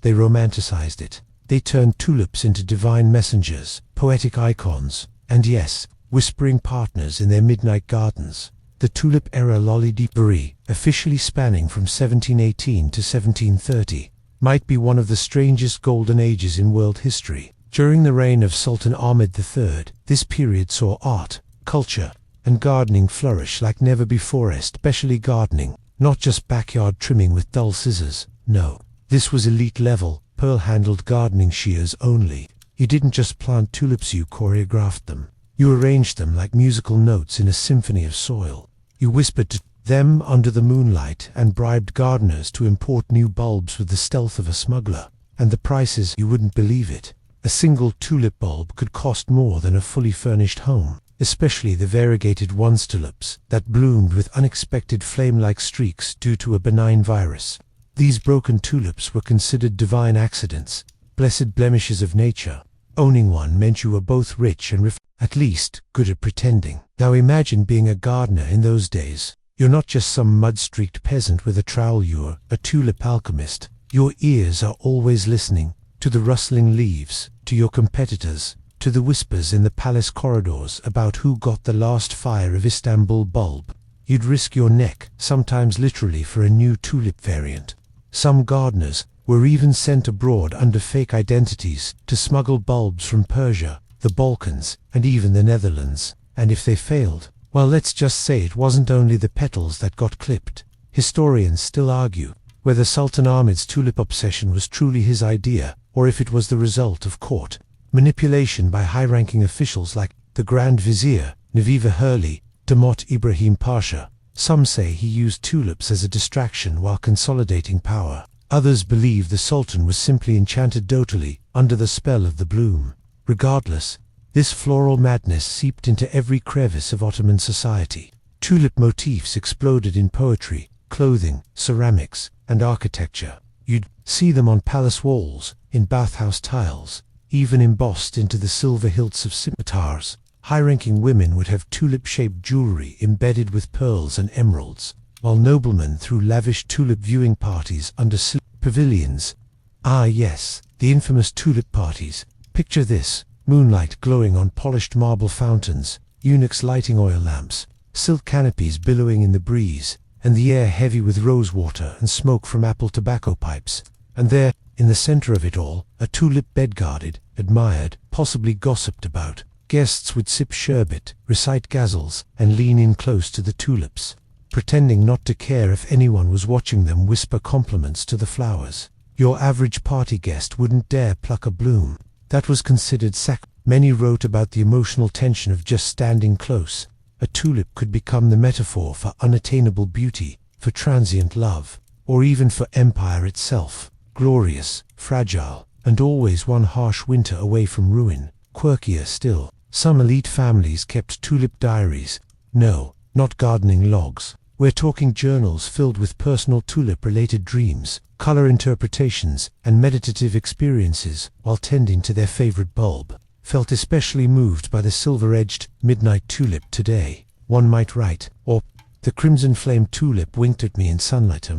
they romanticized it. They turned tulips into divine messengers, poetic icons, and yes, whispering partners in their midnight gardens. The tulip era lolly-di-Paris, officially spanning from 1718 to 1730, might be one of the strangest golden ages in world history. During the reign of Sultan Ahmed III, this period saw art, culture, and gardening flourish like never before, especially gardening. Not just backyard trimming with dull scissors, no. This was elite-level, pearl-handled gardening shears only. You didn't just plant tulips, you choreographed them. You arranged them like musical notes in a symphony of soil. You whispered to them under the moonlight and bribed gardeners to import new bulbs with the stealth of a smuggler. And the prices, you wouldn't believe it. A single tulip bulb could cost more than a fully furnished home. Especially the variegated ones, tulips that bloomed with unexpected flame-like streaks due to a benign virus. These broken tulips were considered divine accidents, blessed blemishes of nature. Owning one meant you were both rich and at least good at pretending. Now imagine being a gardener in those days. You're not just some mud-streaked peasant with a trowel, you're a tulip alchemist. Your ears are always listening to the rustling leaves, to your competitors, to the whispers in the palace corridors about who got the last fire of Istanbul bulb. You'd risk your neck, sometimes literally, for a new tulip variant. Some gardeners were even sent abroad under fake identities to smuggle bulbs from Persia, the Balkans, and even the Netherlands. And if they failed, well, let's just say it wasn't only the petals that got clipped. Historians still argue whether Sultan Ahmed's tulip obsession was truly his idea, or if it was the result of court manipulation by high-ranking officials like the Grand Vizier, Naviva Hurli, Damat Ibrahim Pasha. Some say he used tulips as a distraction while consolidating power. Others believe the Sultan was simply enchanted totally under the spell of the bloom. Regardless, this floral madness seeped into every crevice of Ottoman society. Tulip motifs exploded in poetry, clothing, ceramics, and architecture. You'd see them on palace walls, in bathhouse tiles, even embossed into the silver hilts of scimitars. High-ranking women would have tulip-shaped jewelry embedded with pearls and emeralds, while noblemen threw lavish tulip viewing parties under pavilions. Ah yes, the infamous tulip parties. Picture this: moonlight glowing on polished marble fountains, eunuchs lighting oil lamps, silk canopies billowing in the breeze, and the air heavy with rosewater and smoke from apple tobacco pipes. And there, in the center of it all, a tulip bed guarded admired, possibly gossiped about. Guests would sip sherbet, recite ghazals, and lean in close to the tulips, pretending not to care if anyone was watching them whisper compliments to the flowers. Your average party guest wouldn't dare pluck a bloom. That was considered sacrilege. Many wrote about the emotional tension of just standing close. A tulip could become the metaphor for unattainable beauty, for transient love, or even for empire itself. Glorious, fragile, and always one harsh winter away from ruin. Quirkier still, some elite families kept tulip diaries. No, not gardening logs. We're talking journals filled with personal tulip-related dreams, color interpretations, and meditative experiences while tending to their favorite bulb. Felt especially moved by the silver-edged midnight tulip today. One might write, or the crimson-flamed tulip winked at me in sunlight.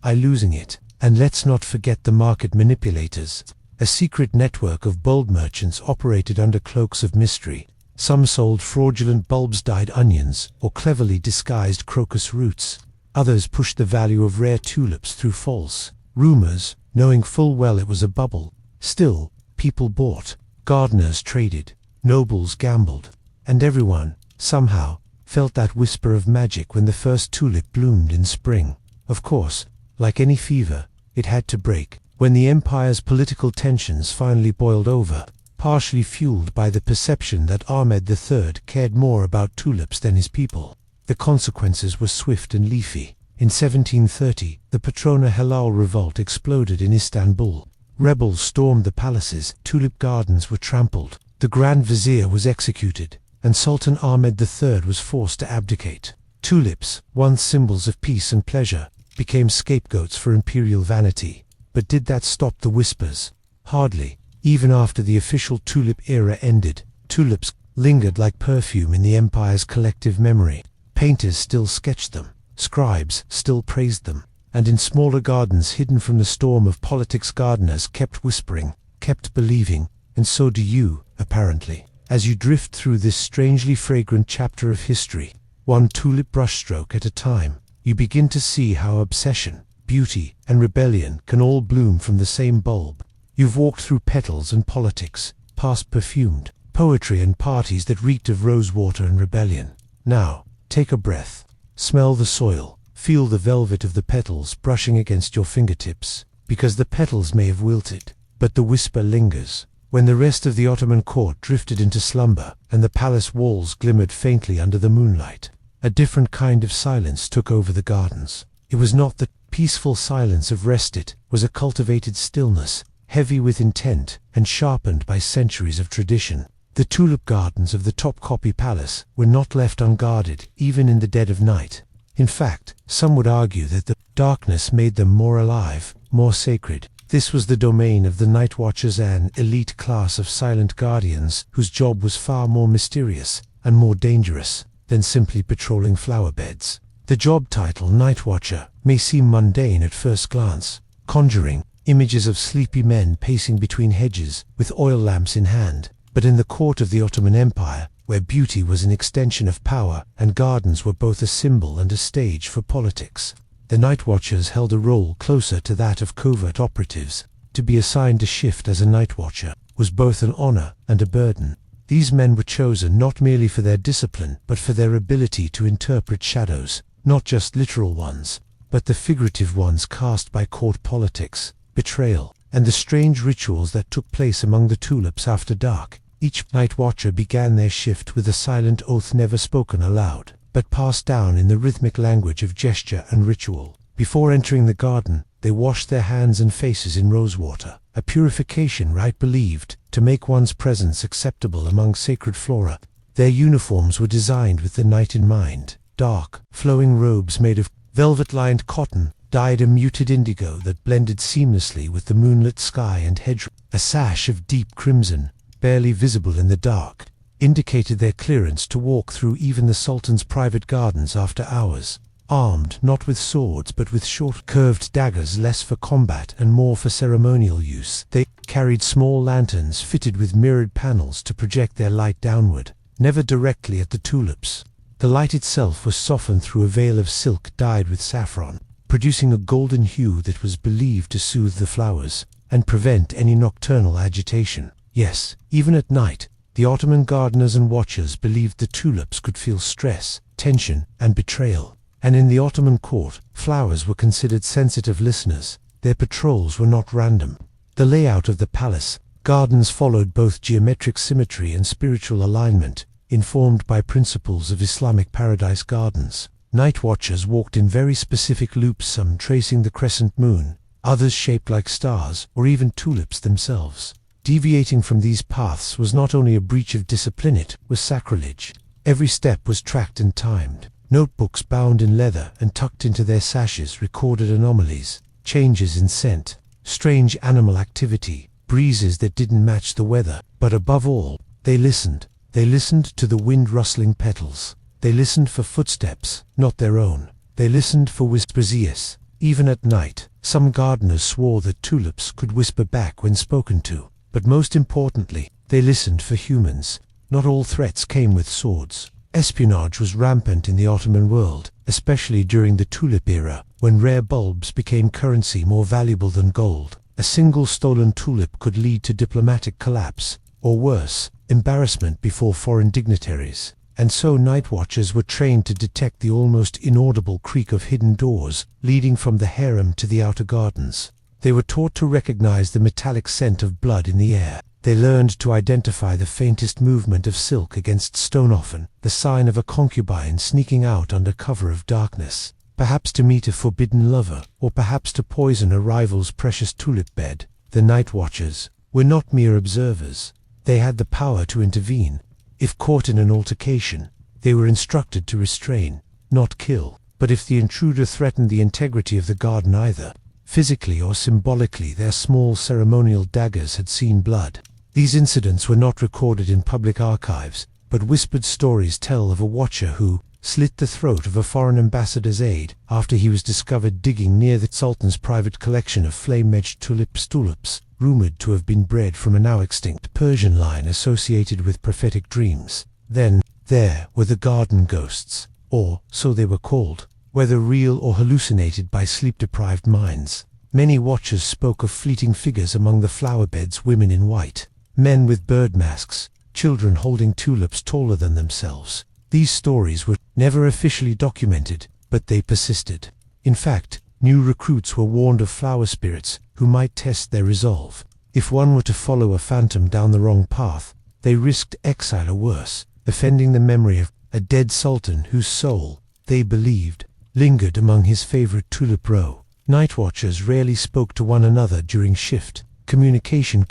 I losing it. And let's not forget the market manipulators. A secret network of bulb merchants operated under cloaks of mystery. Some sold fraudulent bulbs-dyed onions or cleverly disguised crocus roots. Others pushed the value of rare tulips through false rumors, knowing full well it was a bubble. Still, people bought. Gardeners traded, nobles gambled, and everyone, somehow, felt that whisper of magic when the first tulip bloomed in spring. Of course, like any fever, it had to break. When the empire's political tensions finally boiled over, partially fueled by the perception that Ahmed III cared more about tulips than his people, the consequences were swift and leafy. In 1730, the Patrona Helal revolt exploded in Istanbul. Rebels stormed the palaces, tulip gardens were trampled, the Grand Vizier was executed, and Sultan Ahmed III was forced to abdicate. Tulips, once symbols of peace and pleasure, became scapegoats for imperial vanity. But did that stop the whispers? Hardly. Even after the official tulip era ended, tulips lingered like perfume in the empire's collective memory. Painters still sketched them, scribes still praised them, and in smaller gardens hidden from the storm of politics gardeners kept whispering, kept believing, and so do you, apparently. As you drift through this strangely fragrant chapter of history, one tulip brushstroke at a time, you begin to see how obsession, beauty, and rebellion can all bloom from the same bulb. You've walked through petals and politics, past perfumed poetry and parties that reeked of rosewater and rebellion. Now, take a breath, smell the soil, feel the velvet of the petals brushing against your fingertips, because the petals may have wilted, but the whisper lingers. When the rest of the Ottoman court drifted into slumber and the palace walls glimmered faintly under the moonlight, a different kind of silence took over the gardens. It was not the peaceful silence of rest, it was a cultivated stillness, heavy with intent and sharpened by centuries of tradition. The tulip gardens of the Topkapi Palace were not left unguarded, even in the dead of night. In fact, some would argue that the darkness made them more alive, more sacred. This was the domain of the night watchers, an elite class of silent guardians whose job was far more mysterious and more dangerous than simply patrolling flower beds. The job title, Night Watcher, may seem mundane at first glance, conjuring images of sleepy men pacing between hedges with oil lamps in hand. But in the court of the Ottoman Empire, where beauty was an extension of power and gardens were both a symbol and a stage for politics, the night watchers held a role closer to that of covert operatives. To be assigned a shift as a night watcher was both an honor and a burden. These men were chosen not merely for their discipline, but for their ability to interpret shadows, not just literal ones, but the figurative ones cast by court politics, betrayal, and the strange rituals that took place among the tulips after dark. Each night watcher began their shift with a silent oath never spoken aloud, but passed down in the rhythmic language of gesture and ritual. Before entering the garden, they washed their hands and faces in rosewater, a purification rite believed to make one's presence acceptable among sacred flora. Their uniforms were designed with the night in mind. Dark, flowing robes made of velvet-lined cotton, dyed a muted indigo that blended seamlessly with the moonlit sky and hedgerow. A sash of deep crimson, barely visible in the dark, indicated their clearance to walk through even the Sultan's private gardens after hours. Armed not with swords but with short curved daggers, less for combat and more for ceremonial use, they carried small lanterns fitted with mirrored panels to project their light downward, never directly at the tulips. The light itself was softened through a veil of silk dyed with saffron, producing a golden hue that was believed to soothe the flowers and prevent any nocturnal agitation. Yes, even at night, the Ottoman gardeners and watchers believed the tulips could feel stress, tension, and betrayal. And in the Ottoman court, flowers were considered sensitive listeners. Their patrols were not random. The layout of the palace gardens followed both geometric symmetry and spiritual alignment, informed by principles of Islamic paradise gardens. Night watchers walked in very specific loops, some tracing the crescent moon, others shaped like stars or even tulips themselves. Deviating from these paths was not only a breach of discipline, it was sacrilege. Every step was tracked and timed. Notebooks bound in leather and tucked into their sashes recorded anomalies, changes in scent, strange animal activity, breezes that didn't match the weather. But above all, they listened. They listened to the wind rustling petals. They listened for footsteps, not their own. They listened for whispers. Yes, even at night, some gardeners swore that tulips could whisper back when spoken to. But most importantly, they listened for humans. Not all threats came with swords. Espionage was rampant in the Ottoman world, especially during the Tulip era, when rare bulbs became currency more valuable than gold. A single stolen tulip could lead to diplomatic collapse, or worse, embarrassment before foreign dignitaries. And so night watchers were trained to detect the almost inaudible creak of hidden doors leading from the harem to the outer gardens. They were taught to recognize the metallic scent of blood in the air. They learned to identify the faintest movement of silk against stone, often the sign of a concubine sneaking out under cover of darkness, perhaps to meet a forbidden lover, or perhaps to poison a rival's precious tulip bed. The night watchers were not mere observers. They had the power to intervene. If caught in an altercation, they were instructed to restrain, not kill. But if the intruder threatened the integrity of the garden, either physically or symbolically, their small ceremonial daggers had seen blood. These incidents were not recorded in public archives, but whispered stories tell of a watcher who slit the throat of a foreign ambassador's aide after he was discovered digging near the Sultan's private collection of flame-edged tulips, rumored to have been bred from a now extinct Persian line associated with prophetic dreams. Then, there were the garden ghosts, or so they were called, whether real or hallucinated by sleep-deprived minds. Many watchers spoke of fleeting figures among the flower beds, women in white, men with bird masks, children holding tulips taller than themselves. These stories were never officially documented, but they persisted. In fact, new recruits were warned of flower spirits who might test their resolve. If one were to follow a phantom down the wrong path, they risked exile or worse, offending the memory of a dead sultan whose soul, they believed, lingered among his favorite tulip row. Night watchers rarely spoke to one another during shift. Communication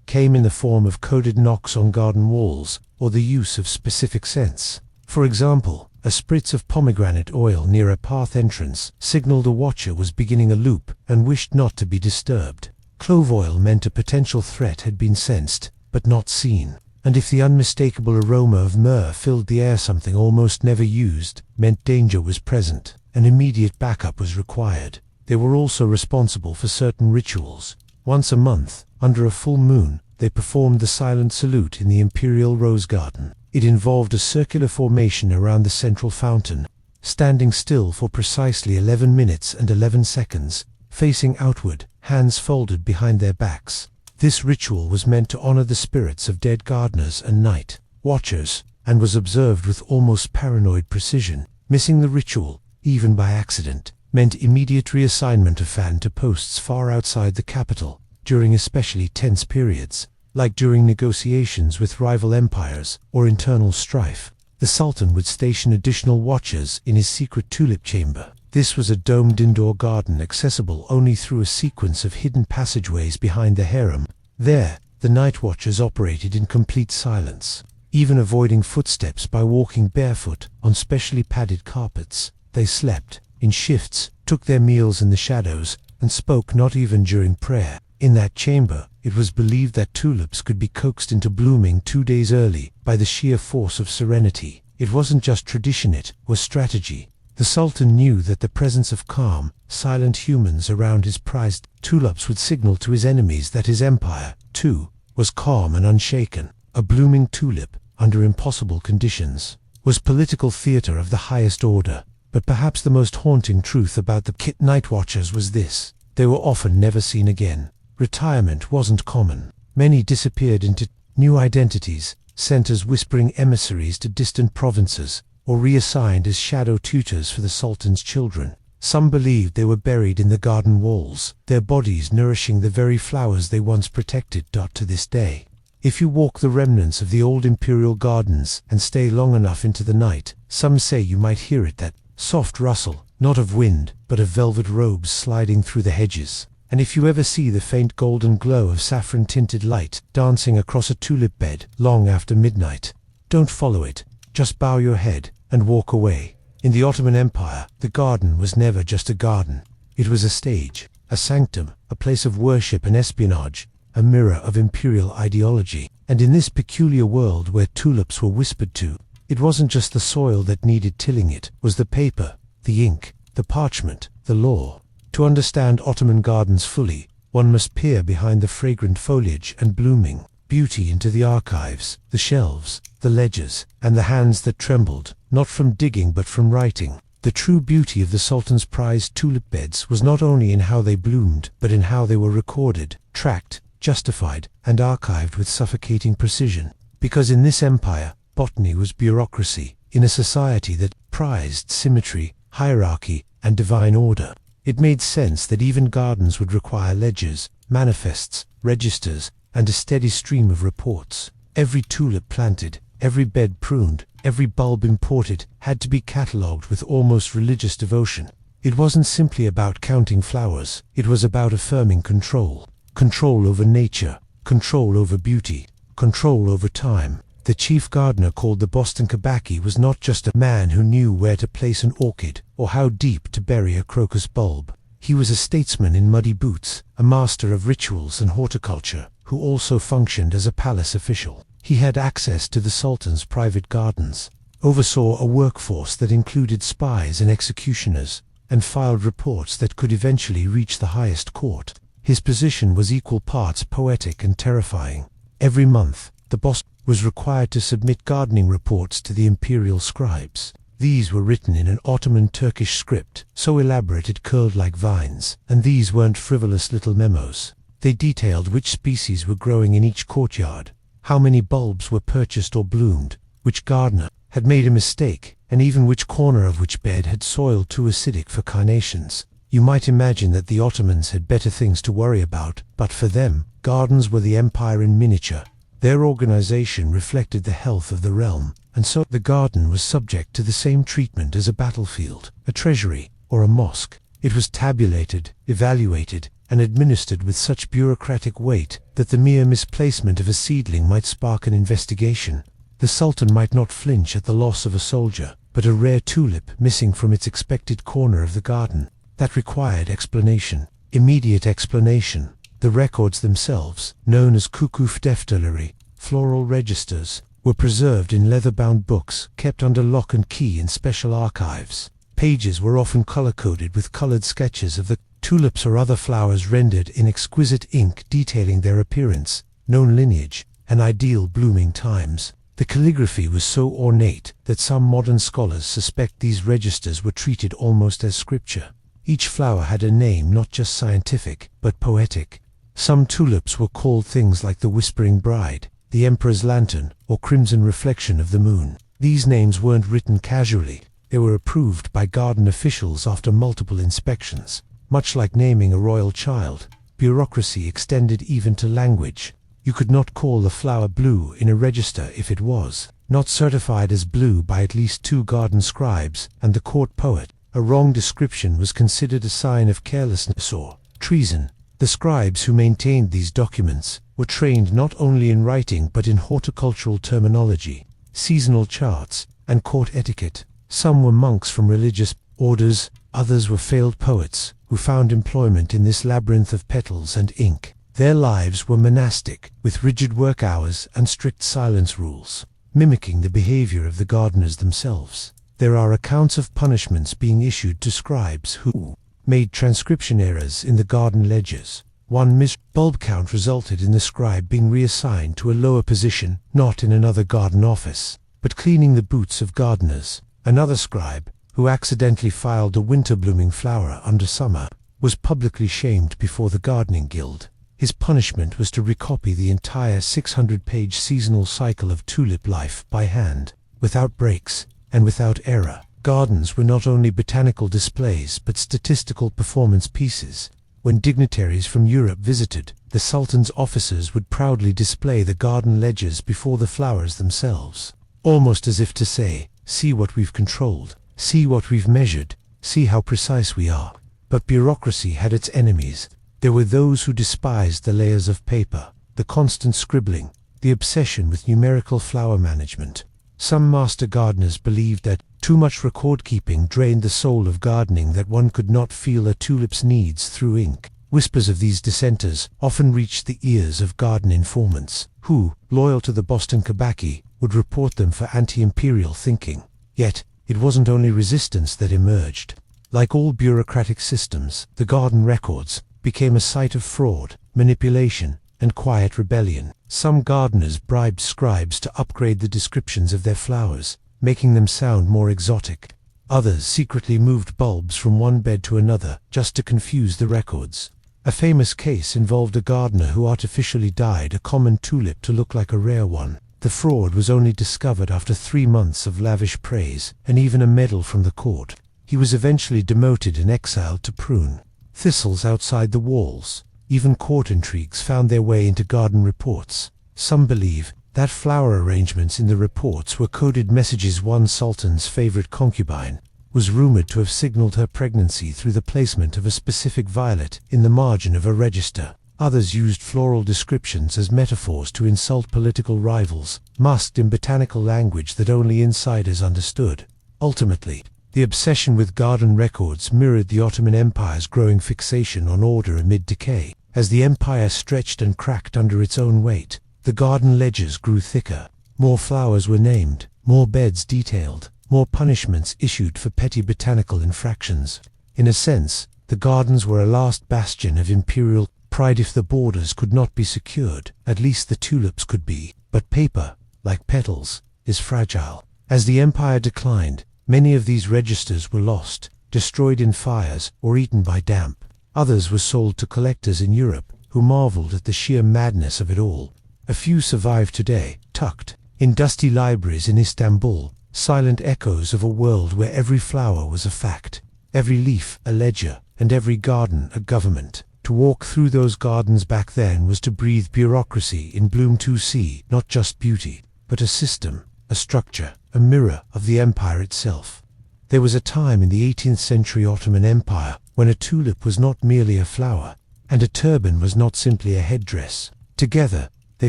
came in the form of coded knocks on garden walls or the use of specific scents. For example, a spritz of pomegranate oil near a path entrance signaled a watcher was beginning a loop and wished not to be disturbed. Clove oil meant a potential threat had been sensed, but not seen. And if the unmistakable aroma of myrrh filled the air, something almost never used, meant danger was present. An immediate backup was required. They were also responsible for certain rituals. Once a month, under a full moon, they performed the silent salute in the imperial rose garden. It involved a circular formation around the central fountain, standing still for precisely 11 minutes and 11 seconds, facing outward, hands folded behind their backs. This ritual was meant to honor the spirits of dead gardeners and night watchers, and was observed with almost paranoid precision. Missing the ritual, even by accident, meant immediate reassignment of fan to posts far outside the capital, during especially tense periods, like during negotiations with rival empires or internal strife. The Sultan would station additional watchers in his secret tulip chamber. This was a domed indoor garden accessible only through a sequence of hidden passageways behind the harem. There, the night watchers operated in complete silence, even avoiding footsteps by walking barefoot on specially padded carpets. They slept in shifts, took their meals in the shadows, and spoke not even during prayer. In that chamber, it was believed that tulips could be coaxed into blooming 2 days early by the sheer force of serenity. It wasn't just tradition, it was strategy. The Sultan knew that the presence of calm, silent humans around his prized tulips would signal to his enemies that his empire, too, was calm and unshaken. A blooming tulip, under impossible conditions, was political theater of the highest order. But perhaps the most haunting truth about the night watchers was this: they were often never seen again. Retirement wasn't common. Many disappeared into new identities, sent as whispering emissaries to distant provinces, or reassigned as shadow tutors for the Sultan's children. Some believed they were buried in the garden walls, their bodies nourishing the very flowers they once protected. To this day, if you walk the remnants of the old imperial gardens and stay long enough into the night, some say you might hear it, that soft rustle, not of wind, but of velvet robes sliding through the hedges. And if you ever see the faint golden glow of saffron-tinted light dancing across a tulip bed long after midnight, don't follow it, just bow your head and walk away. In the Ottoman Empire, the garden was never just a garden. It was a stage, a sanctum, a place of worship and espionage, a mirror of imperial ideology. And in this peculiar world where tulips were whispered to, it wasn't just the soil that needed tilling, it was the paper, the ink, the parchment, the law. To understand Ottoman gardens fully, one must peer behind the fragrant foliage and blooming beauty into the archives, the shelves, the ledgers, and the hands that trembled, not from digging but from writing. The true beauty of the Sultan's prized tulip beds was not only in how they bloomed, but in how they were recorded, tracked, justified, and archived with suffocating precision. Because in this empire, botany was bureaucracy, in a society that prized symmetry, hierarchy, and divine order. It made sense that even gardens would require ledgers, manifests, registers, and a steady stream of reports. Every tulip planted, every bed pruned, every bulb imported had to be catalogued with almost religious devotion. It wasn't simply about counting flowers, it was about affirming control. Control over nature, control over beauty, control over time. The chief gardener, called the Boston Kabaki, was not just a man who knew where to place an orchid or how deep to bury a crocus bulb. He was a statesman in muddy boots, a master of rituals and horticulture, who also functioned as a palace official. He had access to the Sultan's private gardens, oversaw a workforce that included spies and executioners, and filed reports that could eventually reach the highest court. His position was equal parts poetic and terrifying. Every month, the boss was required to submit gardening reports to the imperial scribes. These were written in an Ottoman Turkish script, so elaborate it curled like vines, and these weren't frivolous little memos. They detailed which species were growing in each courtyard, how many bulbs were purchased or bloomed, which gardener had made a mistake, and even which corner of which bed had soil too acidic for carnations. You might imagine that the Ottomans had better things to worry about, but for them, gardens were the empire in miniature. Their organization reflected the health of the realm, and so the garden was subject to the same treatment as a battlefield, a treasury, or a mosque. It was tabulated, evaluated, and administered with such bureaucratic weight that the mere misplacement of a seedling might spark an investigation. The Sultan might not flinch at the loss of a soldier, but a rare tulip missing from its expected corner of the garden. That required explanation, immediate explanation. The records themselves, known as kukuf defterleri, floral registers, were preserved in leather-bound books kept under lock and key in special archives. Pages were often color-coded with colored sketches of the tulips or other flowers rendered in exquisite ink detailing their appearance, known lineage, and ideal blooming times. The calligraphy was so ornate that some modern scholars suspect these registers were treated almost as scripture. Each flower had a name not just scientific, but poetic. Some tulips were called things like the Whispering Bride, the Emperor's Lantern, or Crimson Reflection of the Moon. These names weren't written casually. They were approved by garden officials after multiple inspections. Much like naming a royal child, bureaucracy extended even to language. You could not call the flower blue in a register if it was not certified as blue by at least 2 garden scribes and the court poet. A wrong description was considered a sign of carelessness or treason. The scribes who maintained these documents were trained not only in writing but in horticultural terminology, seasonal charts, and court etiquette. Some were monks from religious orders, others were failed poets who found employment in this labyrinth of petals and ink. Their lives were monastic, with rigid work hours and strict silence rules, mimicking the behavior of the gardeners themselves. There are accounts of punishments being issued to scribes who made transcription errors in the garden ledgers. One bulb count resulted in the scribe being reassigned to a lower position, not in another garden office, but cleaning the boots of gardeners. Another scribe, who accidentally filed a winter-blooming flower under summer, was publicly shamed before the gardening guild. His punishment was to recopy the entire 600-page seasonal cycle of tulip life by hand, without breaks and without error. Gardens were not only botanical displays but statistical performance pieces. When dignitaries from Europe visited, the Sultan's officers would proudly display the garden ledgers before the flowers themselves, almost as if to say, "See what we've controlled, see what we've measured, see how precise we are." But bureaucracy had its enemies. There were those who despised the layers of paper, the constant scribbling, the obsession with numerical flower management. Some master gardeners believed that too much record-keeping drained the soul of gardening, that one could not feel a tulip's needs through ink. Whispers of these dissenters often reached the ears of garden informants, who, loyal to the Boston Kabaki, would report them for anti-imperial thinking. Yet, it wasn't only resistance that emerged. Like all bureaucratic systems, the garden records became a site of fraud, manipulation, and quiet rebellion. Some gardeners bribed scribes to upgrade the descriptions of their flowers, making them sound more exotic. Others secretly moved bulbs from one bed to another just to confuse the records. A famous case involved a gardener who artificially dyed a common tulip to look like a rare one. The fraud was only discovered after 3 months of lavish praise and even a medal from the court. He was eventually demoted and exiled to prune thistles outside the walls. Even court intrigues found their way into garden reports. Some believe that flower arrangements in the reports were coded messages. One sultan's favorite concubine was rumored to have signaled her pregnancy through the placement of a specific violet in the margin of a register. Others used floral descriptions as metaphors to insult political rivals, masked in botanical language that only insiders understood. Ultimately, the obsession with garden records mirrored the Ottoman Empire's growing fixation on order amid decay. As the empire stretched and cracked under its own weight, the garden ledgers grew thicker. More flowers were named, more beds detailed, more punishments issued for petty botanical infractions. In a sense, the gardens were a last bastion of imperial pride. If the borders could not be secured, at least the tulips could be. But paper, like petals, is fragile. As the empire declined, many of these registers were lost, destroyed in fires, or eaten by damp. Others were sold to collectors in Europe, who marveled at the sheer madness of it all. A few survive today, tucked in dusty libraries in Istanbul, silent echoes of a world where every flower was a fact, every leaf a ledger, and every garden a government. To walk through those gardens back then was to breathe bureaucracy in bloom, to see not just beauty, but a system, a structure, a mirror of the empire itself. There was a time in the 18th century Ottoman Empire when a tulip was not merely a flower, and a turban was not simply a headdress. Together, they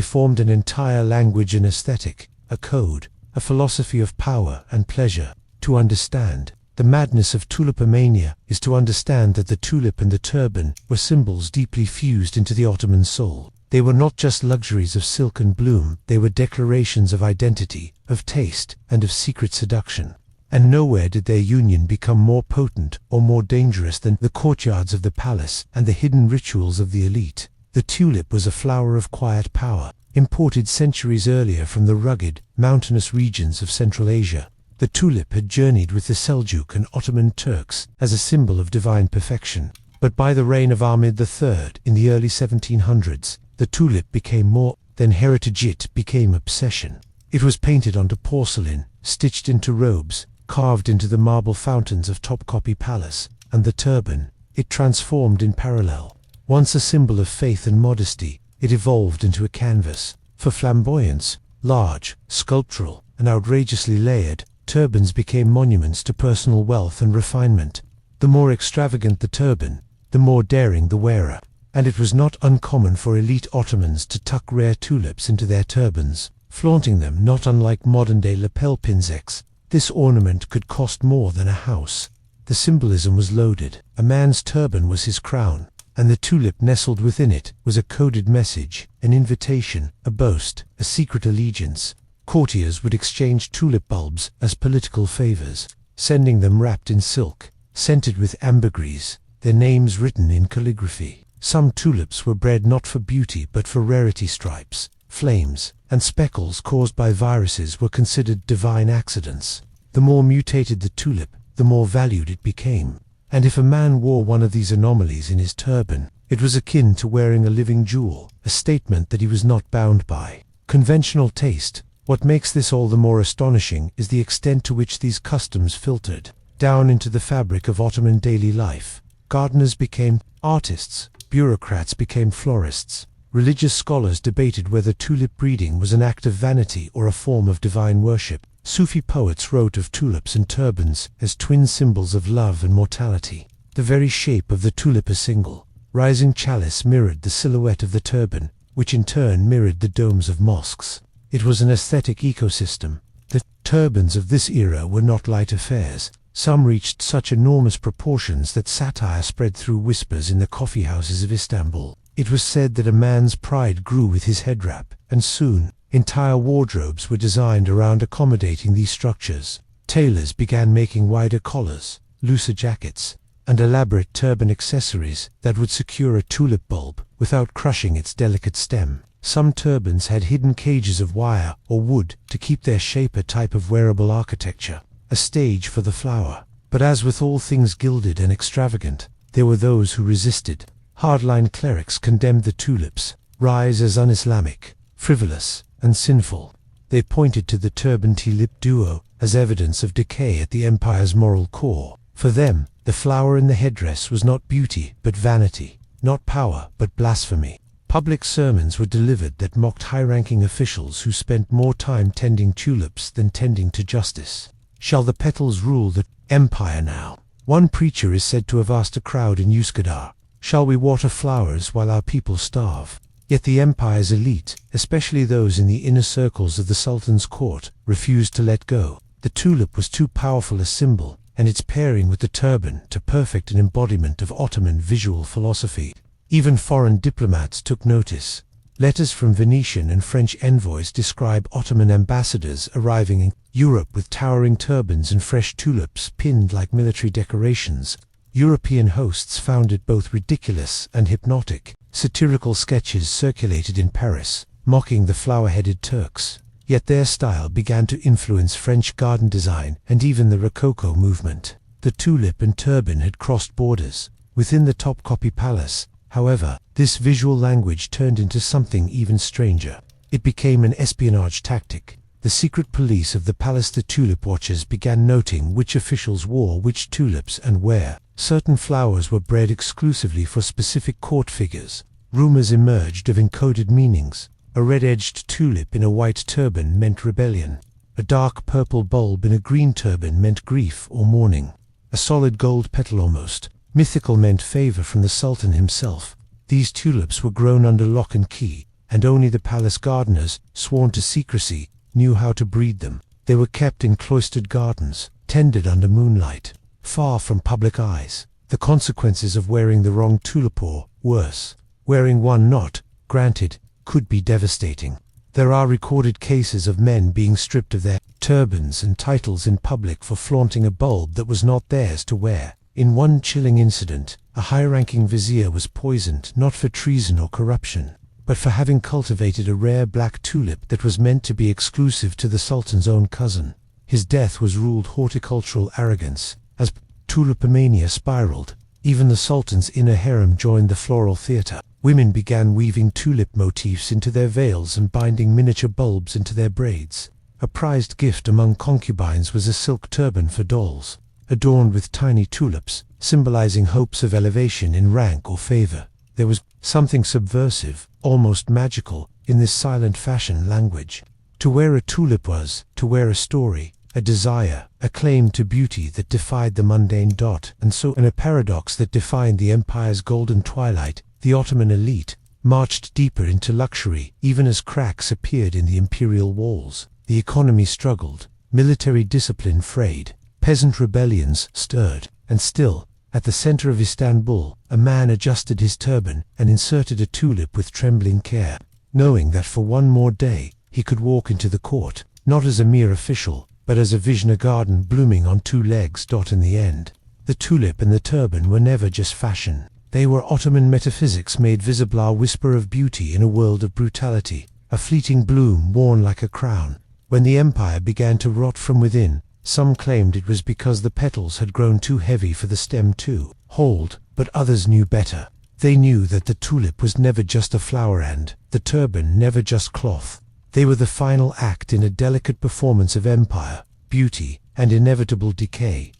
formed an entire language and aesthetic, a code, a philosophy of power and pleasure. To understand the madness of tulipomania is to understand that the tulip and the turban were symbols deeply fused into the Ottoman soul. They were not just luxuries of silk and bloom, they were declarations of identity, of taste, and of secret seduction. And nowhere did their union become more potent or more dangerous than the courtyards of the palace and the hidden rituals of the elite. The tulip was a flower of quiet power, imported centuries earlier from the rugged, mountainous regions of Central Asia. The tulip had journeyed with the Seljuk and Ottoman Turks as a symbol of divine perfection. But by the reign of Ahmed III in the early 1700s, the tulip became more than heritage, it became obsession. It was painted onto porcelain, stitched into robes, carved into the marble fountains of Topkapi Palace, and the turban, it transformed in parallel. Once a symbol of faith and modesty, it evolved into a canvas for flamboyance. Large, sculptural, and outrageously layered, turbans became monuments to personal wealth and refinement. The more extravagant the turban, the more daring the wearer. And it was not uncommon for elite Ottomans to tuck rare tulips into their turbans, flaunting them not unlike modern-day lapel pinzets. This ornament could cost more than a house. The symbolism was loaded. A man's turban was his crown, and the tulip nestled within it was a coded message, an invitation, a boast, a secret allegiance. Courtiers would exchange tulip bulbs as political favors, sending them wrapped in silk, scented with ambergris, their names written in calligraphy. Some tulips were bred not for beauty but for rarity. Stripes, flames, and speckles caused by viruses were considered divine accidents. The more mutated the tulip, the more valued it became. And if a man wore one of these anomalies in his turban, It was akin to wearing a living jewel, a statement that he was not bound by conventional taste. What makes this all the more astonishing is the extent to which these customs filtered down into the fabric of Ottoman daily life. Gardeners became artists, bureaucrats became florists, religious scholars debated whether tulip breeding was an act of vanity or a form of divine worship. Sufi poets wrote of tulips and turbans as twin symbols of love and mortality. The very shape of the tulip, a single, rising chalice, mirrored the silhouette of the turban, which in turn mirrored the domes of mosques. It was an aesthetic ecosystem. The turbans of this era were not light affairs. Some reached such enormous proportions that satire spread through whispers in the coffeehouses of Istanbul. It was said that a man's pride grew with his head wrap, and soon entire wardrobes were designed around accommodating these structures. Tailors began making wider collars, looser jackets, and elaborate turban accessories that would secure a tulip bulb without crushing its delicate stem. Some turbans had hidden cages of wire or wood to keep their shape, a type of wearable architecture, a stage for the flower. But as with all things gilded and extravagant, there were those who resisted. Hardline clerics condemned the tulip's rise as un-Islamic, frivolous, and sinful. They pointed to the turban-tulip duo as evidence of decay at the empire's moral core. For them, the flower in the headdress was not beauty but vanity, not power but blasphemy. Public sermons were delivered that mocked high-ranking officials who spent more time tending tulips than tending to justice. Shall the petals rule the empire now? One preacher is said to have asked a crowd in Üsküdar, "Shall we water flowers while our people starve?" Yet the empire's elite, especially those in the inner circles of the Sultan's court, refused to let go. The tulip was too powerful a symbol, and its pairing with the turban to perfect an embodiment of Ottoman visual philosophy. Even foreign diplomats took notice. Letters from Venetian and French envoys describe Ottoman ambassadors arriving in Europe with towering turbans and fresh tulips pinned like military decorations. European hosts found it both ridiculous and hypnotic. Satirical sketches circulated in Paris, mocking the flower-headed Turks. Yet their style began to influence French garden design and even the Rococo movement. The tulip and turban had crossed borders. Within the Topkapi Palace, however, this visual language turned into something even stranger. It became an espionage tactic. The secret police of the palace, the tulip watchers, began noting which officials wore which tulips and where. Certain flowers were bred exclusively for specific court figures. Rumors emerged of encoded meanings. A red-edged tulip in a white turban meant rebellion. A dark purple bulb in a green turban meant grief or mourning. A solid gold petal, almost mythical, meant favor from the Sultan himself. These tulips were grown under lock and key, and only the palace gardeners, sworn to secrecy, knew how to breed them. They were kept in cloistered gardens, tended under moonlight, far from public eyes. The consequences of wearing the wrong tulip, or, worse, wearing one not granted, could be devastating. There are recorded cases of men being stripped of their turbans and titles in public for flaunting a bulb that was not theirs to wear. In one chilling incident, a high-ranking vizier was poisoned not for treason or corruption, but for having cultivated a rare black tulip that was meant to be exclusive to the Sultan's own cousin. His death was ruled horticultural arrogance. As tulipomania spiraled, even the Sultan's inner harem joined the floral theater. Women began weaving tulip motifs into their veils and binding miniature bulbs into their braids. A prized gift among concubines was a silk turban for dolls, adorned with tiny tulips, symbolizing hopes of elevation in rank or favor. There was something subversive, almost magical, in this silent fashion language. To wear a tulip was to wear a story, a desire, a claim to beauty that defied the mundane. And so, in a paradox that defined the empire's golden twilight, the Ottoman elite marched deeper into luxury. Even as cracks appeared in the imperial walls, the economy struggled, military discipline frayed, peasant rebellions stirred, and still, at the center of Istanbul, a man adjusted his turban and inserted a tulip with trembling care, knowing that for one more day he could walk into the court, not as a mere official, but as a vision, a garden blooming on two legs. In the end, the tulip and the turban were never just fashion. They were Ottoman metaphysics made visible, a whisper of beauty in a world of brutality, a fleeting bloom worn like a crown. When the empire began to rot from within, some claimed it was because the petals had grown too heavy for the stem to hold, but others knew better. They knew that the tulip was never just a flower and the turban never just cloth. They were the final act in a delicate performance of empire, beauty, and inevitable decay.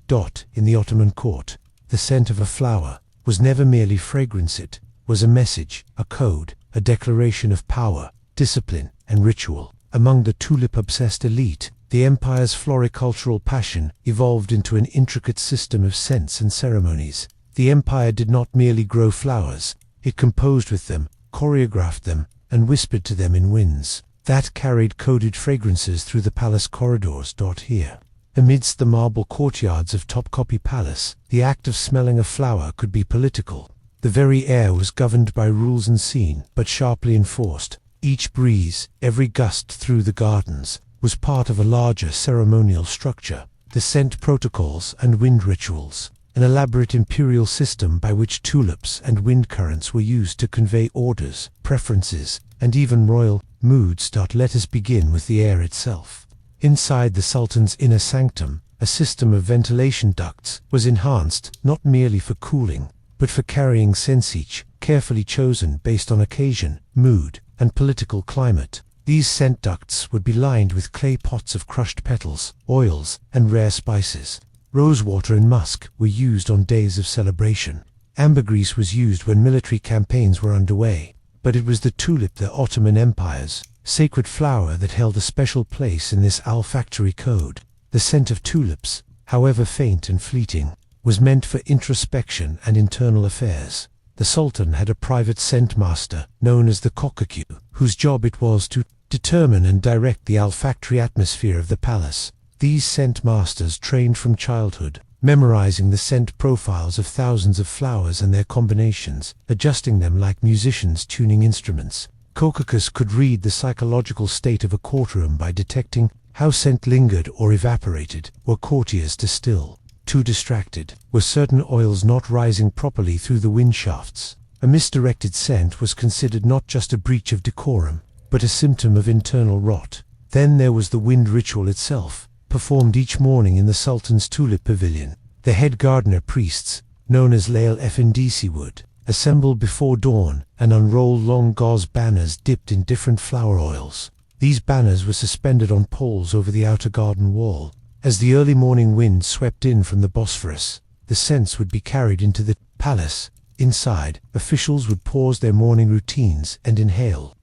In the Ottoman court, the scent of a flower was never merely fragrance, it was a message, a code, a declaration of power, discipline, and ritual. Among the tulip-obsessed elite, the empire's floricultural passion evolved into an intricate system of scents and ceremonies. The empire did not merely grow flowers, it composed with them, choreographed them, and whispered to them in winds that carried coded fragrances through the palace corridors. Here, amidst the marble courtyards of Topkapi Palace, the act of smelling a flower could be political. The very air was governed by rules unseen, but sharply enforced. Each breeze, every gust through the gardens, was part of a larger ceremonial structure. The scent protocols and wind rituals, an elaborate imperial system by which tulips and wind currents were used to convey orders, preferences, and even royal moods. Let us begin with the air itself. Inside the Sultan's inner sanctum, a system of ventilation ducts was enhanced not merely for cooling, but for carrying scents, each carefully chosen based on occasion, mood, and political climate. These scent ducts would be lined with clay pots of crushed petals, oils, and rare spices. Rosewater and musk were used on days of celebration. Ambergris was used when military campaigns were underway. But it was the tulip, the Ottoman Empire's sacred flower, that held a special place in this olfactory code. The scent of tulips, however faint and fleeting, was meant for introspection and internal affairs. The Sultan had a private scent master, known as the Kokkaku, whose job it was to determine and direct the olfactory atmosphere of the palace. These scent masters trained from childhood, memorizing the scent profiles of thousands of flowers and their combinations, adjusting them like musicians tuning instruments. Kokkakus could read the psychological state of a courtroom by detecting how scent lingered or evaporated. Were courtiers too still, too distracted? Were certain oils not rising properly through the wind shafts? A misdirected scent was considered not just a breach of decorum, but a symptom of internal rot. Then there was the wind ritual itself, performed each morning in the Sultan's tulip pavilion. The head gardener priests, known as Lail Effendisi, would assemble before dawn and unroll long gauze banners dipped in different flower oils. These banners were suspended on poles over the outer garden wall. As the early morning wind swept in from the Bosphorus, the scents would be carried into the palace. Inside, officials would pause their morning routines and inhale.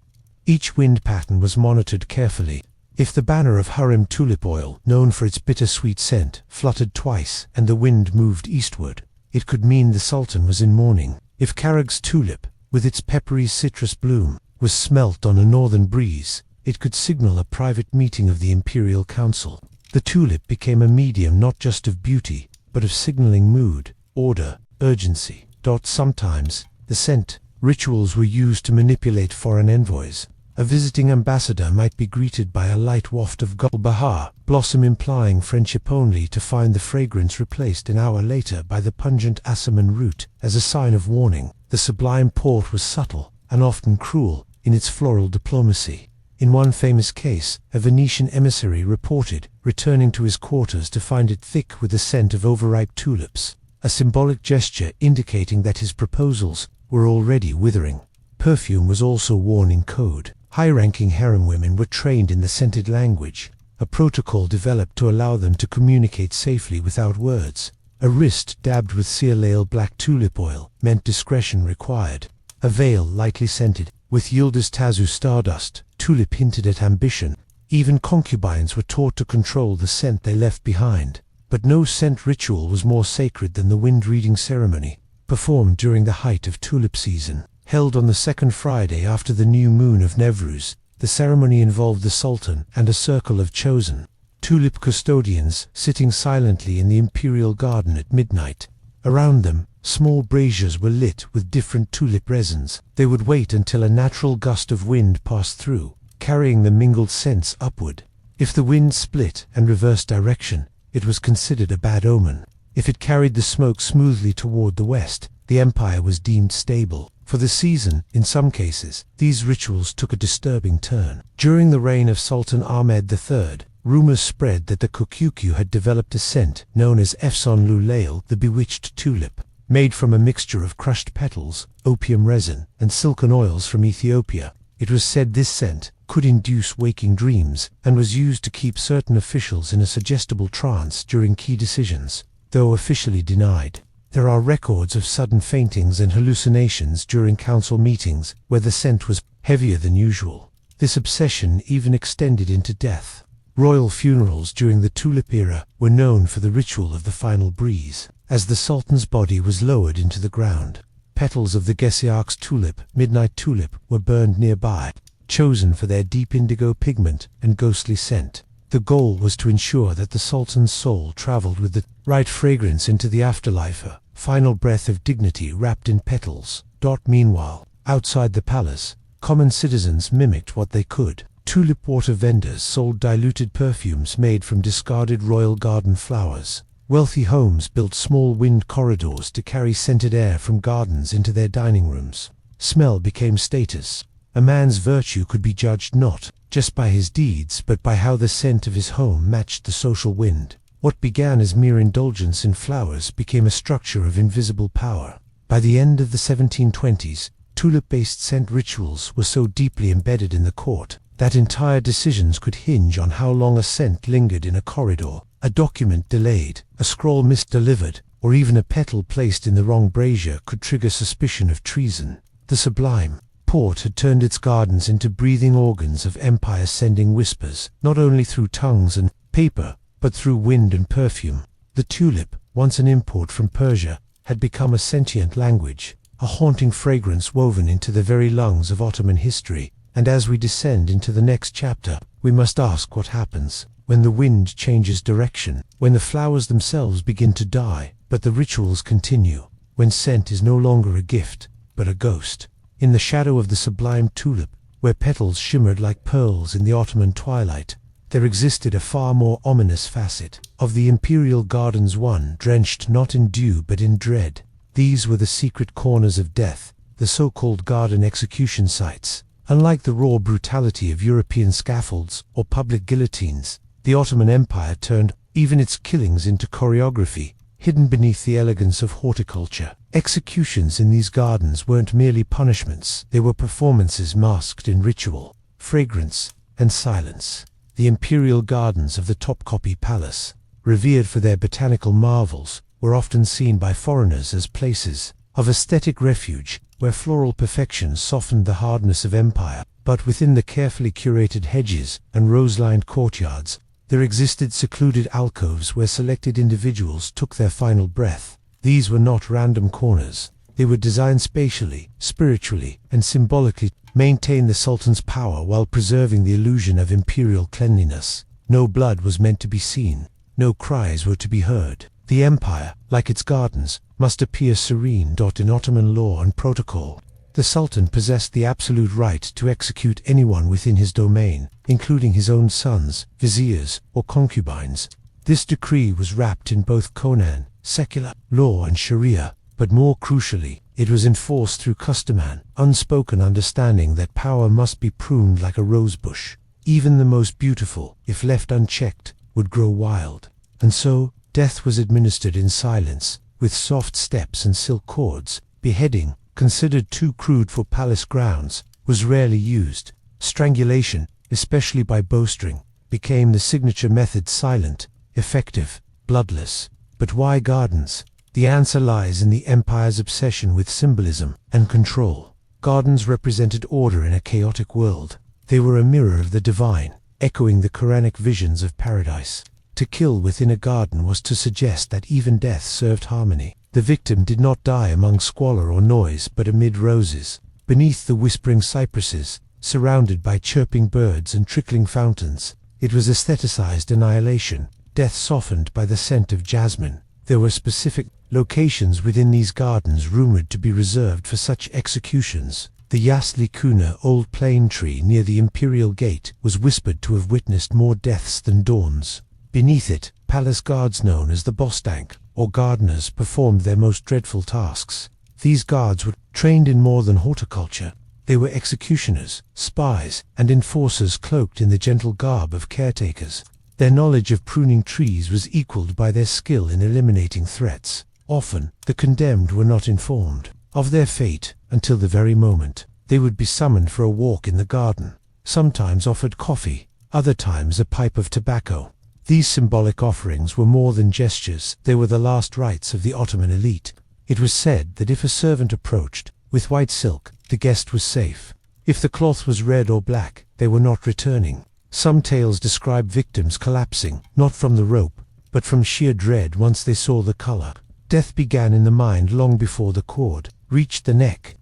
Each wind pattern was monitored carefully. If the banner of Harem tulip oil, known for its bittersweet scent, fluttered twice and the wind moved eastward, it could mean the Sultan was in mourning. If Karag's tulip, with its peppery citrus bloom, was smelt on a northern breeze, it could signal a private meeting of the imperial council. The tulip became a medium not just of beauty, but of signaling mood, order, urgency. Sometimes, the scent rituals were used to manipulate foreign envoys. A visiting ambassador might be greeted by a light waft of Gulbahar blossom, implying friendship, only to find the fragrance replaced an hour later by the pungent Assaman root. As a sign of warning, the sublime port was subtle and often cruel in its floral diplomacy. In one famous case, a Venetian emissary reported returning to his quarters to find it thick with the scent of overripe tulips, a symbolic gesture indicating that his proposals were already withering. Perfume was also worn in code. High-ranking harem women were trained in the scented language, a protocol developed to allow them to communicate safely without words. A wrist dabbed with Sealail black tulip oil meant discretion required. A veil lightly scented with Yıldız Tazu stardust tulip hinted at ambition. Even concubines were taught to control the scent they left behind. But no scent ritual was more sacred than the wind-reading ceremony, performed during the height of tulip season. Held on the second Friday after the new moon of Nevruz, the ceremony involved the Sultan and a circle of chosen tulip custodians sitting silently in the imperial garden at midnight. Around them, small braziers were lit with different tulip resins. They would wait until a natural gust of wind passed through, carrying the mingled scents upward. If the wind split and reversed direction, it was considered a bad omen. If it carried the smoke smoothly toward the west, the empire was deemed stable. For the season, in some cases, these rituals took a disturbing turn. During the reign of Sultan Ahmed III, rumors spread that the Kokkaku had developed a scent known as Efson Lulail, the bewitched tulip. made from a mixture of crushed petals, opium resin, and silken oils from Ethiopia. It was said this scent could induce waking dreams and was used to keep certain officials in a suggestible trance during key decisions, though officially denied. There are records of sudden faintings and hallucinations during council meetings where the scent was heavier than usual. This obsession even extended into death. Royal funerals during the Tulip era were known for the ritual of the final breeze. As the Sultan's body was lowered into the ground, petals of the Gesiach's tulip, midnight tulip, were burned nearby, chosen for their deep indigo pigment and ghostly scent. The goal was to ensure that the Sultan's soul traveled with the right fragrance into the afterlife, a final breath of dignity wrapped in petals. Meanwhile, outside the palace, common citizens mimicked what they could. Tulip water vendors sold diluted perfumes made from discarded royal garden flowers. Wealthy homes built small wind corridors to carry scented air from gardens into their dining rooms. Smell became status. A man's virtue could be judged not just by his deeds but by how the scent of his home matched the social wind. What began as mere indulgence in flowers became a structure of invisible power. By the end of the 1720s, tulip-based scent rituals were so deeply embedded in the court that entire decisions could hinge on how long a scent lingered in a corridor. A document delayed, a scroll misdelivered, or even a petal placed in the wrong brazier could trigger suspicion of treason. The sublime port had turned its gardens into breathing organs of empire, sending whispers, not only through tongues and paper, but through wind and perfume. The tulip, once an import from Persia, had become a sentient language, a haunting fragrance woven into the very lungs of Ottoman history. And as we descend into the next chapter, we must ask what happens when the wind changes direction, when the flowers themselves begin to die, but the rituals continue, when scent is no longer a gift, but a ghost. In the shadow of the sublime tulip, where petals shimmered like pearls in the Ottoman twilight, there existed a far more ominous facet of the imperial gardens, one drenched not in dew but in dread. These were the secret corners of death, the so-called garden execution sites. Unlike the raw brutality of European scaffolds or public guillotines, the Ottoman Empire turned even its killings into choreography, hidden beneath the elegance of horticulture. Executions in these gardens weren't merely punishments, they were performances masked in ritual, fragrance, and silence. The imperial gardens of the Topkapi Palace, revered for their botanical marvels, were often seen by foreigners as places of aesthetic refuge, where floral perfection softened the hardness of empire. But within the carefully curated hedges and rose-lined courtyards, there existed secluded alcoves where selected individuals took their final breath. These were not random corners. They were designed spatially, spiritually, and symbolically to maintain the Sultan's power while preserving the illusion of imperial cleanliness. No blood was meant to be seen. No cries were to be heard. The empire, like its gardens, must appear serene. In Ottoman law and protocol, the Sultan possessed the absolute right to execute anyone within his domain, including his own sons, viziers, or concubines. This decree was wrapped in both Konan, secular law, and Sharia, but more crucially, it was enforced through custom, an unspoken understanding that power must be pruned like a rosebush. Even the most beautiful, if left unchecked, would grow wild. And so, death was administered in silence, with soft steps and silk cords. Beheading, considered too crude for palace grounds, was rarely used. Strangulation, especially by bowstring, became the signature method, silent, effective, bloodless. But why gardens? The answer lies in the empire's obsession with symbolism and control. Gardens represented order in a chaotic world. They were a mirror of the divine, echoing the Quranic visions of paradise. To kill within a garden was to suggest that even death served harmony. The victim did not die among squalor or noise, but amid roses, beneath the whispering cypresses, surrounded by chirping birds and trickling fountains. It was aestheticized annihilation, death softened by the scent of jasmine. There were specific locations within these gardens rumored to be reserved for such executions. The Yasli Kuna old plane tree near the imperial gate was whispered to have witnessed more deaths than dawns. Beneath it, palace guards known as the Bostank, or gardeners, performed their most dreadful tasks. These guards were trained in more than horticulture. They were executioners, spies, and enforcers cloaked in the gentle garb of caretakers. Their knowledge of pruning trees was equaled by their skill in eliminating threats. Often, the condemned were not informed of their fate until the very moment they would be summoned for a walk in the garden, sometimes offered coffee, other times a pipe of tobacco. These symbolic offerings were more than gestures, they were the last rites of the Ottoman elite. It was said that if a servant approached with white silk, the guest was safe. If the cloth was red or black, they were not returning. Some tales describe victims collapsing, not from the rope, but from sheer dread once they saw the color. Death began in the mind long before the cord reached the neck.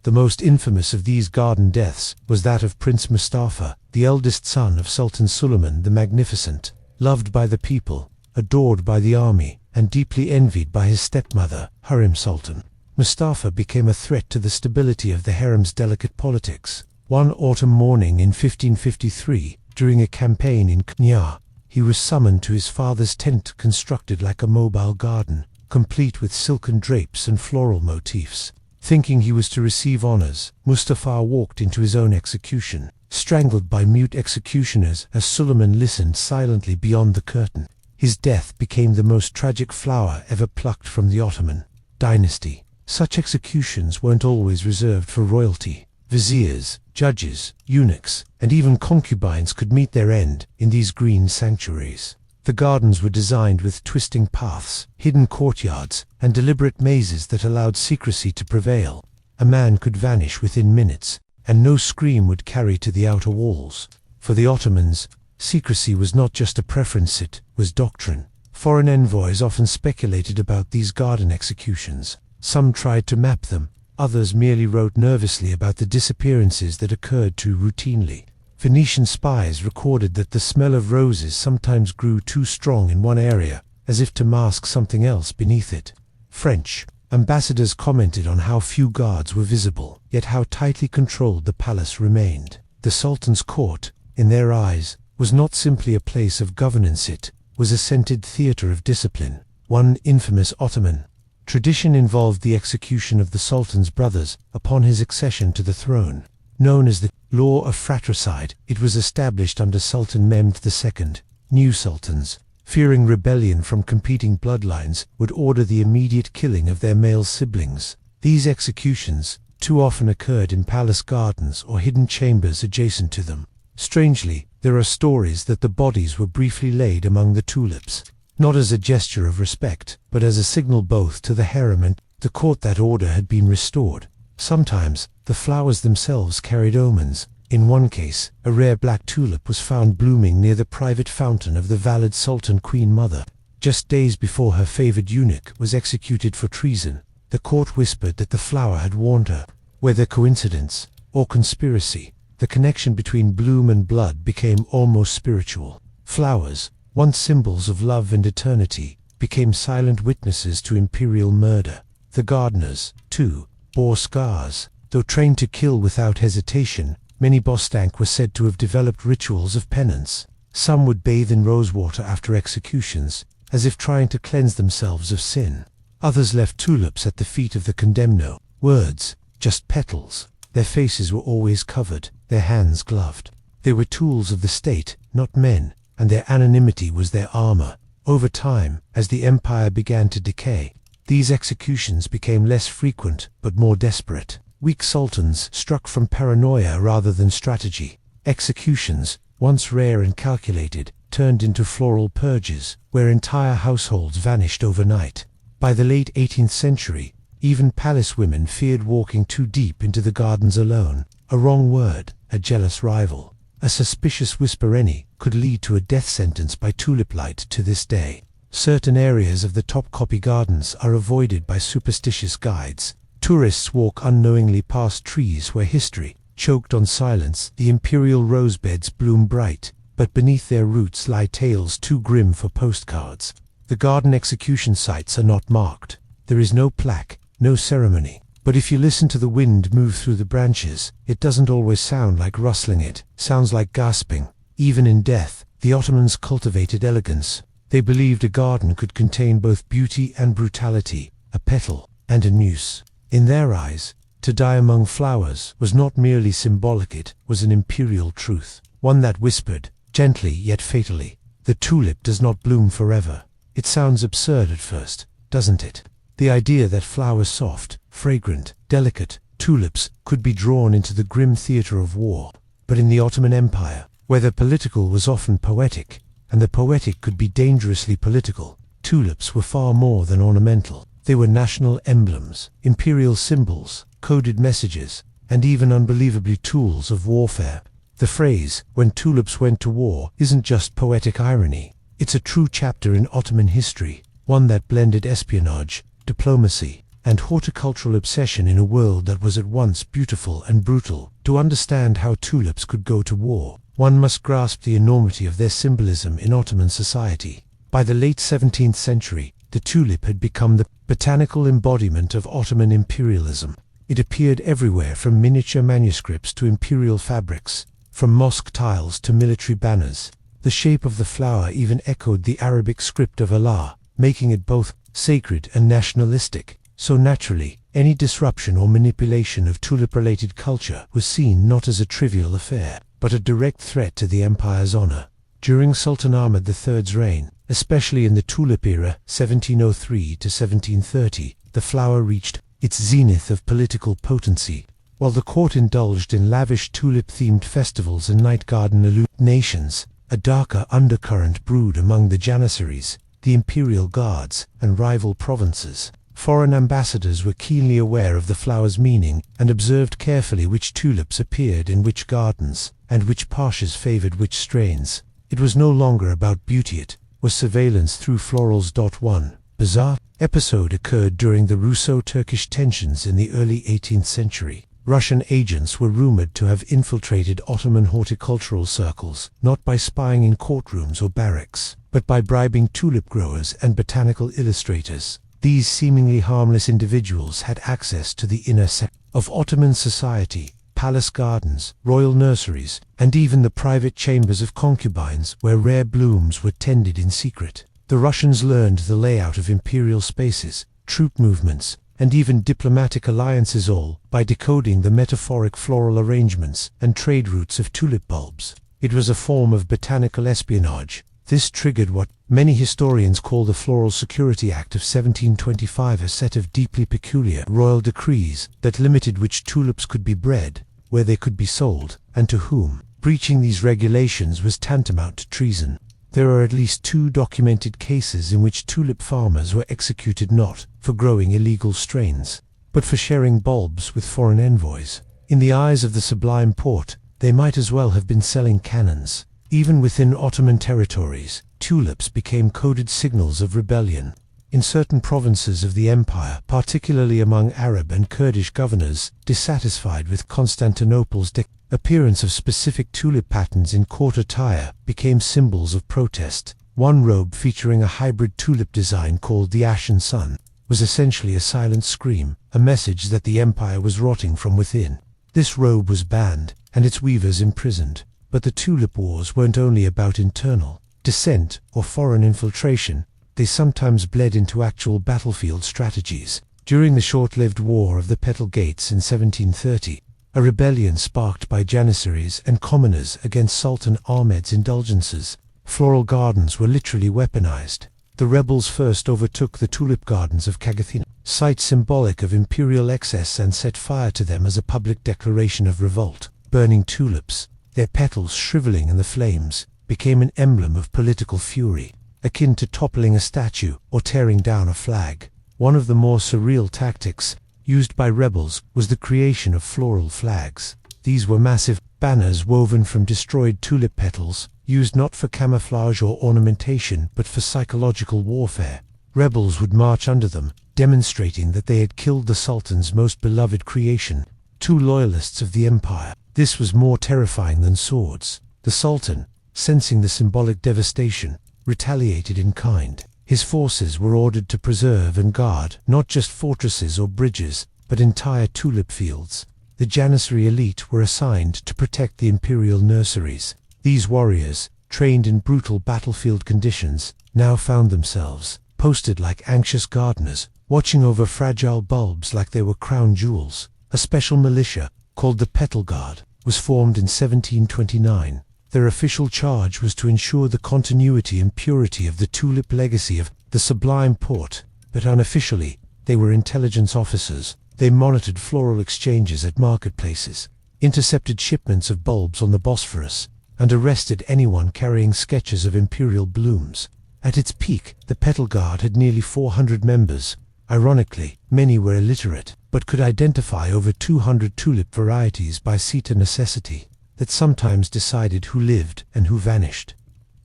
The most infamous of these garden deaths was that of Prince Mustafa, the eldest son of Sultan Suleiman the Magnificent, loved by the people, adored by the army, and deeply envied by his stepmother, Harem Sultan. Mustafa became a threat to the stability of the harem's delicate politics. One autumn morning in 1553, during a campaign in Kenya, he was summoned to his father's tent constructed like a mobile garden, complete with silken drapes and floral motifs. Thinking he was to receive honors, Mustafa walked into his own execution, strangled by mute executioners as Suleiman listened silently beyond the curtain. His death became the most tragic flower ever plucked from the Ottoman dynasty. Such executions weren't always reserved for royalty. Viziers, judges, eunuchs, and even concubines could meet their end in these green sanctuaries. The gardens were designed with twisting paths, hidden courtyards, and deliberate mazes that allowed secrecy to prevail. A man could vanish within minutes, and no scream would carry to the outer walls. For the Ottomans, secrecy was not just a preference, it was doctrine. Foreign envoys often speculated about these garden executions. Some tried to map them, others merely wrote nervously about the disappearances that occurred too routinely. Venetian spies recorded that the smell of roses sometimes grew too strong in one area, as if to mask something else beneath it. French ambassadors commented on how few guards were visible, yet how tightly controlled the palace remained. The Sultan's court, in their eyes, was not simply a place of governance, it was a scented theater of discipline. One infamous Ottoman tradition involved the execution of the Sultan's brothers upon his accession to the throne. Known as the law of fratricide, it was established under Sultan Mehmed II. New sultans, fearing rebellion from competing bloodlines, would order the immediate killing of their male siblings. These executions too often occurred in palace gardens or hidden chambers adjacent to them. Strangely, there are stories that the bodies were briefly laid among the tulips, not as a gesture of respect, but as a signal both to the harem and the court that order had been restored. Sometimes, the flowers themselves carried omens. In one case, a rare black tulip was found blooming near the private fountain of the valid Sultan Queen Mother. Just days before her favored eunuch was executed for treason, the court whispered that the flower had warned her. Whether coincidence or conspiracy, the connection between bloom and blood became almost spiritual. Flowers, once symbols of love and eternity, became silent witnesses to imperial murder. The gardeners, too, bore scars. Though trained to kill without hesitation, many Bostank were said to have developed rituals of penance. Some would bathe in rosewater after executions, as if trying to cleanse themselves of sin. Others left tulips at the feet of the condemned. Words, just petals. Their faces were always covered, their hands gloved. They were tools of the state, not men, and their anonymity was their armor. Over time, as the empire began to decay, these executions became less frequent but more desperate. Weak sultans struck from paranoia rather than strategy. Executions, once rare and calculated, turned into floral purges, where entire households vanished overnight. By the late 18th century, even palace women feared walking too deep into the gardens alone. A wrong word, a jealous rival, a suspicious whisper any could lead to a death sentence by tulip light to this day. Certain areas of the Topkapi Gardens are avoided by superstitious guides. Tourists walk unknowingly past trees where history choked on silence. The imperial rosebeds bloom bright, but beneath their roots lie tales too grim for postcards. The garden execution sites are not marked. There is no plaque, no ceremony. But if you listen to the wind move through the branches, it doesn't always sound like rustling, it sounds like gasping. Even in death, the Ottomans cultivated elegance. They believed a garden could contain both beauty and brutality, a petal and a noose. In their eyes, to die among flowers was not merely symbolic, it was an imperial truth, one that whispered, gently yet fatally, the tulip does not bloom forever. It sounds absurd at first, doesn't it? The idea that flowers soft, fragrant, delicate, tulips, could be drawn into the grim theatre of war. But in the Ottoman Empire, where the political was often poetic, and the poetic could be dangerously political, tulips were far more than ornamental. They were national emblems, imperial symbols, coded messages, and even unbelievably tools of warfare. The phrase, "when tulips went to war," isn't just poetic irony. It's a true chapter in Ottoman history, one that blended espionage, diplomacy, and horticultural obsession in a world that was at once beautiful and brutal. To understand how tulips could go to war, one must grasp the enormity of their symbolism in Ottoman society. By the late 17th century, the tulip had become the botanical embodiment of Ottoman imperialism. It appeared everywhere, from miniature manuscripts to imperial fabrics, from mosque tiles to military banners. The shape of the flower even echoed the Arabic script of Allah, making it both sacred and nationalistic. So naturally, any disruption or manipulation of tulip-related culture was seen not as a trivial affair, but a direct threat to the empire's honor. During Sultan Ahmad III's reign, especially in the Tulip era, 1703 to 1730, the flower reached its zenith of political potency. While the court indulged in lavish tulip-themed festivals and night garden illuminations, a darker undercurrent brewed among the Janissaries, the imperial guards, and rival provinces. Foreign ambassadors were keenly aware of the flower's meaning and observed carefully which tulips appeared in which gardens, and which pashas favored which strains. It was no longer about beauty, it was surveillance through florals. One bizarre episode occurred during the Russo-Turkish tensions in the early 18th century. Russian agents were rumored to have infiltrated Ottoman horticultural circles, not by spying in courtrooms or barracks, but by bribing tulip growers and botanical illustrators. These seemingly harmless individuals had access to the inner sector of Ottoman society, palace gardens, royal nurseries, and even the private chambers of concubines where rare blooms were tended in secret. The Russians learned the layout of imperial spaces, troop movements, and even diplomatic alliances, all by decoding the metaphoric floral arrangements and trade routes of tulip bulbs. It was a form of botanical espionage. This triggered what many historians call the Floral Security Act of 1725, a set of deeply peculiar royal decrees that limited which tulips could be bred, where they could be sold, and to whom. Breaching these regulations was tantamount to treason. There are at least 2 documented cases in which tulip farmers were executed not for growing illegal strains, but for sharing bulbs with foreign envoys. In the eyes of the Sublime Porte, they might as well have been selling cannons. Even within Ottoman territories, tulips became coded signals of rebellion. In certain provinces of the empire, particularly among Arab and Kurdish governors, dissatisfied with Constantinople's appearance of specific tulip patterns in court attire, became symbols of protest. One robe featuring a hybrid tulip design called the Ashen Sun was essentially a silent scream, a message that the empire was rotting from within. This robe was banned, and its weavers imprisoned. But the tulip wars weren't only about internal dissent or foreign infiltration. They sometimes bled into actual battlefield strategies. During the short-lived War of the Petal Gates in 1730, a rebellion sparked by Janissaries and commoners against Sultan Ahmed's indulgences, floral gardens were literally weaponized. The rebels first overtook the tulip gardens of Kagathina, site symbolic of imperial excess, and set fire to them as a public declaration of revolt. Burning tulips, their petals shriveling in the flames, became an emblem of political fury, akin to toppling a statue or tearing down a flag. One of the more surreal tactics used by rebels was the creation of floral flags. These were massive banners woven from destroyed tulip petals, used not for camouflage or ornamentation but for psychological warfare. Rebels would march under them, demonstrating that they had killed the Sultan's most beloved creation, 2 loyalists of the empire. This was more terrifying than swords. The Sultan, sensing the symbolic devastation, retaliated in kind. His forces were ordered to preserve and guard not just fortresses or bridges, but entire tulip fields. The Janissary elite were assigned to protect the imperial nurseries. These warriors, trained in brutal battlefield conditions, now found themselves posted like anxious gardeners, watching over fragile bulbs like they were crown jewels. A special militia, called the Petal Guard, was formed in 1729. Their official charge was to ensure the continuity and purity of the tulip legacy of the Sublime Porte. but unofficially, they were intelligence officers. They monitored floral exchanges at marketplaces, intercepted shipments of bulbs on the Bosphorus, and arrested anyone carrying sketches of imperial blooms. At its peak, the Petal Guard had nearly 400 members. Ironically, many were illiterate, but could identify over 200 tulip varieties by Sita necessity, that sometimes decided who lived and who vanished.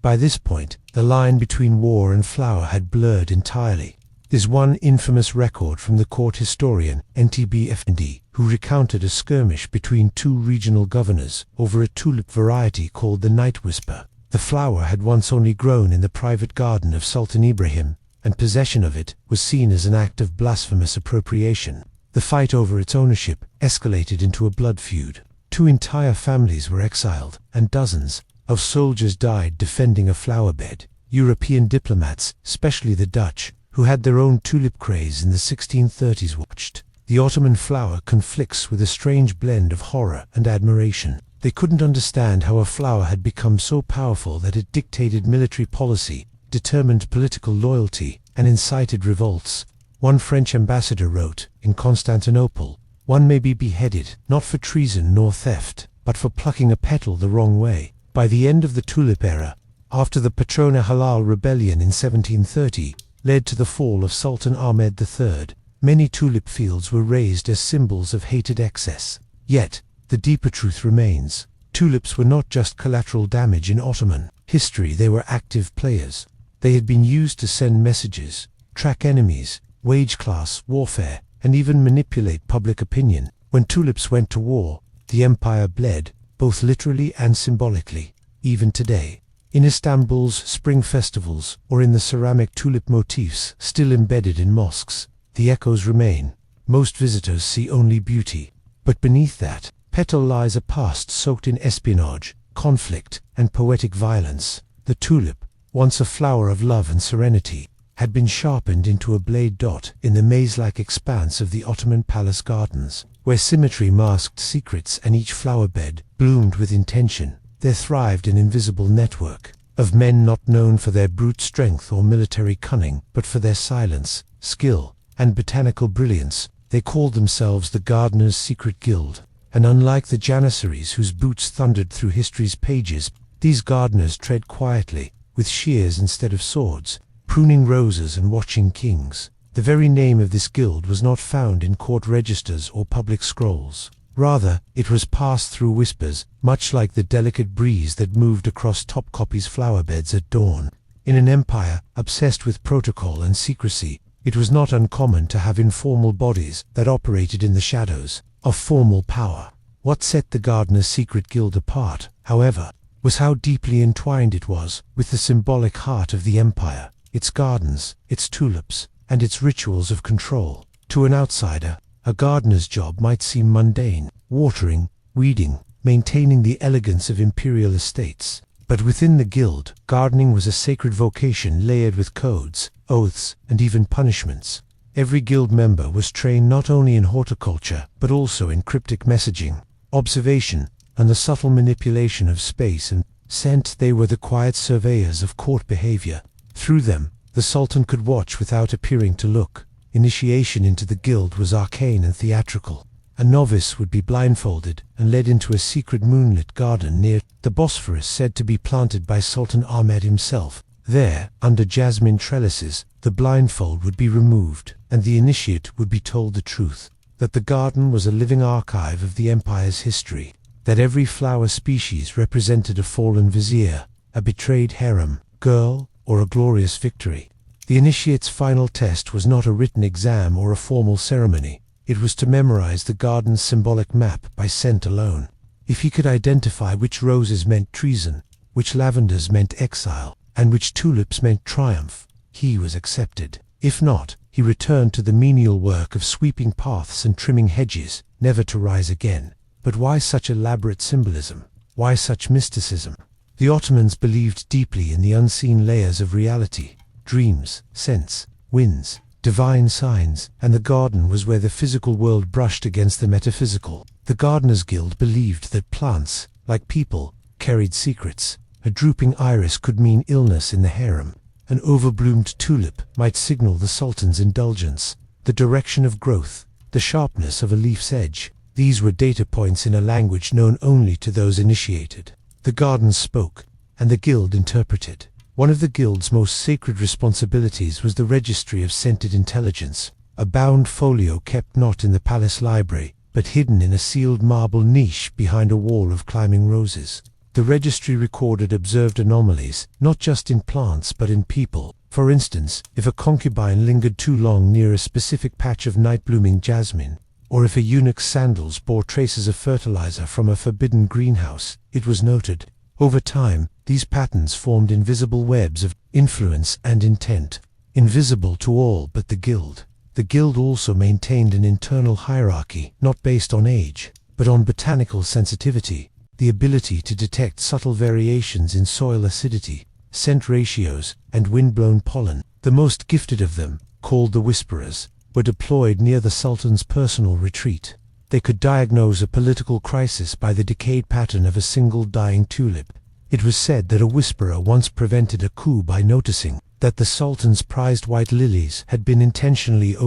By this point, the line between war and flower had blurred entirely. There's one infamous record from the court historian Ntb Effendi, who recounted a skirmish between two regional governors over a tulip variety called the Night Whisper. The flower had once only grown in the private garden of Sultan Ibrahim, and possession of it was seen as an act of blasphemous appropriation. The fight over its ownership escalated into a blood feud. Two entire families were exiled, and dozens of soldiers died defending a flower bed. European diplomats, especially the Dutch, who had their own tulip craze in the 1630s, watched. The Ottoman flower conflicts with a strange blend of horror and admiration. They couldn't understand how a flower had become so powerful that it dictated military policy, determined political loyalty, and incited revolts. One French ambassador wrote, in Constantinople, "One may be beheaded, not for treason nor theft, but for plucking a petal the wrong way." By the end of the tulip era, after the Patrona Halal rebellion in 1730 led to the fall of Sultan Ahmed III, many tulip fields were raised as symbols of hated excess. Yet, the deeper truth remains. Tulips were not just collateral damage in Ottoman history, they were active players. They had been used to send messages, track enemies, wage class warfare, and even manipulate public opinion. When tulips went to war, the empire bled, both literally and symbolically. Even today, in Istanbul's spring festivals or in the ceramic tulip motifs still embedded in mosques, the echoes remain. Most visitors see only beauty, but beneath that petal lies a past soaked in espionage, conflict, and poetic violence. The tulip, once a flower of love and serenity, had been sharpened into a blade dot in the maze-like expanse of the Ottoman palace gardens, where symmetry masked secrets and each flower bed bloomed with intention. There thrived an invisible network of men not known for their brute strength or military cunning, but for their silence, skill, and botanical brilliance. They called themselves the Gardeners' Secret Guild, and unlike the Janissaries whose boots thundered through history's pages, these gardeners tread quietly, with shears instead of swords, pruning roses and watching kings. The very name of this guild was not found in court registers or public scrolls. Rather, it was passed through whispers, much like the delicate breeze that moved across Topkapi's flower beds at dawn. In an empire obsessed with protocol and secrecy, it was not uncommon to have informal bodies that operated in the shadows of formal power. What set the Gardeners' Secret Guild apart, however, was how deeply entwined it was with the symbolic heart of the empire, its gardens, its tulips, and its rituals of control. To an outsider, a gardener's job might seem mundane: watering, weeding, maintaining the elegance of imperial estates. But within the guild, gardening was a sacred vocation layered with codes, oaths, and even punishments. Every guild member was trained not only in horticulture, but also in cryptic messaging, observation, and the subtle manipulation of space and scent. They were the quiet surveyors of court behavior. Through them, the Sultan could watch without appearing to look. Initiation into the guild was arcane and theatrical. A novice would be blindfolded and led into a secret moonlit garden near the Bosphorus said to be planted by Sultan Ahmed himself. There, under jasmine trellises, the blindfold would be removed, and the initiate would be told the truth, that the garden was a living archive of the empire's history, that every flower species represented a fallen vizier, a betrayed harem girl, or a glorious victory. The initiate's final test was not a written exam or a formal ceremony. It was to memorize the garden's symbolic map by scent alone. If he could identify which roses meant treason, which lavenders meant exile, and which tulips meant triumph, he was accepted. If not, he returned to the menial work of sweeping paths and trimming hedges, never to rise again. But why such elaborate symbolism? Why such mysticism? The Ottomans believed deeply in the unseen layers of reality: dreams, scents, winds, divine signs, and the garden was where the physical world brushed against the metaphysical. The Gardeners' Guild believed that plants, like people, carried secrets. A drooping iris could mean illness in the harem. An overbloomed tulip might signal the sultan's indulgence, the direction of growth, the sharpness of a leaf's edge. These were data points in a language known only to those initiated. The garden spoke, and the guild interpreted. One of the guild's most sacred responsibilities was the registry of scented intelligence, a bound folio kept not in the palace library, but hidden in a sealed marble niche behind a wall of climbing roses. The registry recorded observed anomalies, not just in plants but in people. For instance, if a concubine lingered too long near a specific patch of night-blooming jasmine, or if a eunuch's sandals bore traces of fertilizer from a forbidden greenhouse, it was noted. Over time, these patterns formed invisible webs of influence and intent, invisible to all but the guild. The guild also maintained an internal hierarchy, not based on age, but on botanical sensitivity, the ability to detect subtle variations in soil acidity, scent ratios, and wind-blown pollen. The most gifted of them, called the Whisperers, were deployed near the Sultan's personal retreat. They could diagnose a political crisis by the decayed pattern of a single dying tulip. It was said that a whisperer once prevented a coup by noticing that the Sultan's prized white lilies had been intentionally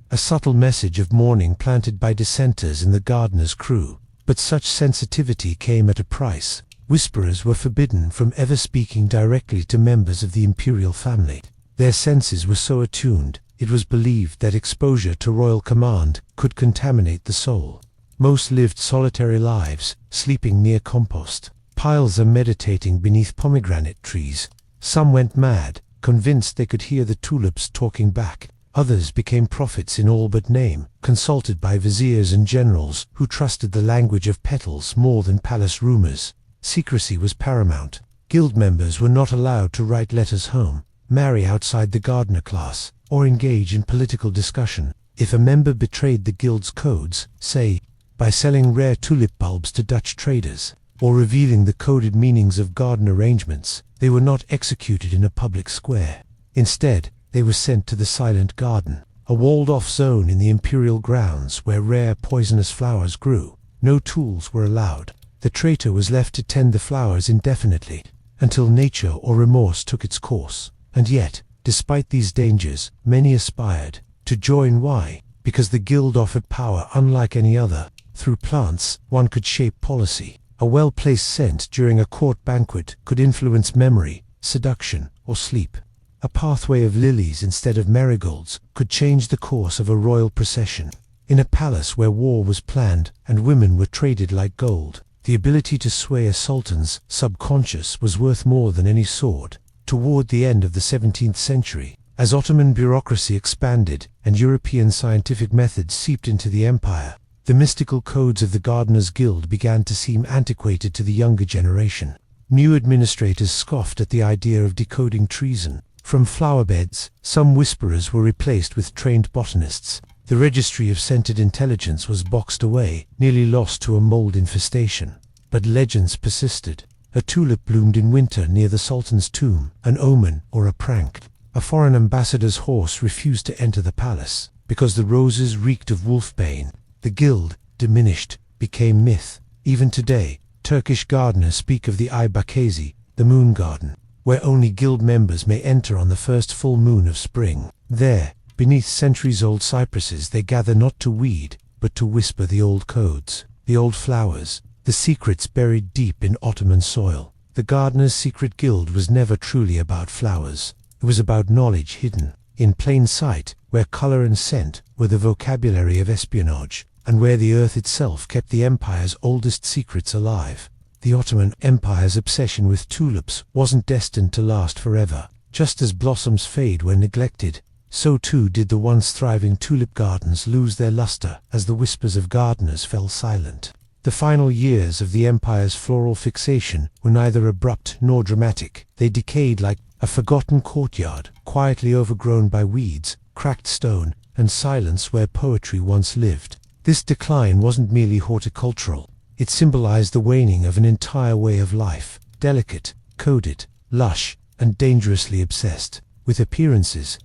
a subtle message of mourning planted by dissenters in the gardener's crew. But such sensitivity came at a price. Whisperers were forbidden from ever speaking directly to members of the imperial family. Their senses were so attuned, it was believed that exposure to royal command could contaminate the soul. Most lived solitary lives, sleeping near compost piles or meditating beneath pomegranate trees. Some went mad, convinced they could hear the tulips talking back. Others became prophets in all but name, consulted by viziers and generals who trusted the language of petals more than palace rumors. Secrecy was paramount. Guild members were not allowed to write letters home, marry outside the gardener class, or engage in political discussion. If a member betrayed the guild's codes, say, by selling rare tulip bulbs to Dutch traders, or revealing the coded meanings of garden arrangements, they were not executed in a public square. Instead, they were sent to the Silent Garden, a walled-off zone in the imperial grounds where rare poisonous flowers grew. No tools were allowed. The traitor was left to tend the flowers indefinitely, until nature or remorse took its course. And yet, despite these dangers, many aspired to join. Why? Because the guild offered power unlike any other. Through plants, one could shape policy. A well-placed scent during a court banquet could influence memory, seduction, or sleep. A pathway of lilies instead of marigolds could change the course of a royal procession. In a palace where war was planned and women were traded like gold, the ability to sway a sultan's subconscious was worth more than any sword. Toward the end of the 17th century, as Ottoman bureaucracy expanded and European scientific methods seeped into the empire, the mystical codes of the Gardeners' Guild began to seem antiquated to the younger generation. New administrators scoffed at the idea of decoding treason. From flowerbeds, some whisperers were replaced with trained botanists. The registry of scented intelligence was boxed away, nearly lost to a mold infestation. But legends persisted. A tulip bloomed in winter near the Sultan's tomb, an omen or a prank. A foreign ambassador's horse refused to enter the palace because the roses reeked of wolfbane. The guild, diminished, became myth. Even today, Turkish gardeners speak of the Ay Bakezi, the moon garden, where only guild members may enter on the first full moon of spring. There, beneath centuries-old cypresses, they gather not to weed, but to whisper the old codes, the old flowers, the secrets buried deep in Ottoman soil. The gardener's secret guild was never truly about flowers. It was about knowledge hidden in plain sight, where color and scent were the vocabulary of espionage, and where the earth itself kept the empire's oldest secrets alive. The Ottoman Empire's obsession with tulips wasn't destined to last forever. Just as blossoms fade when neglected, so too did the once thriving tulip gardens lose their luster as the whispers of gardeners fell silent. The final years of the empire's floral fixation were neither abrupt nor dramatic. They decayed like a forgotten courtyard, quietly overgrown by weeds, cracked stone, and silence where poetry once lived. This decline wasn't merely horticultural. It symbolized the waning of an entire way of life, delicate, coded, lush, and dangerously obsessed with appearances.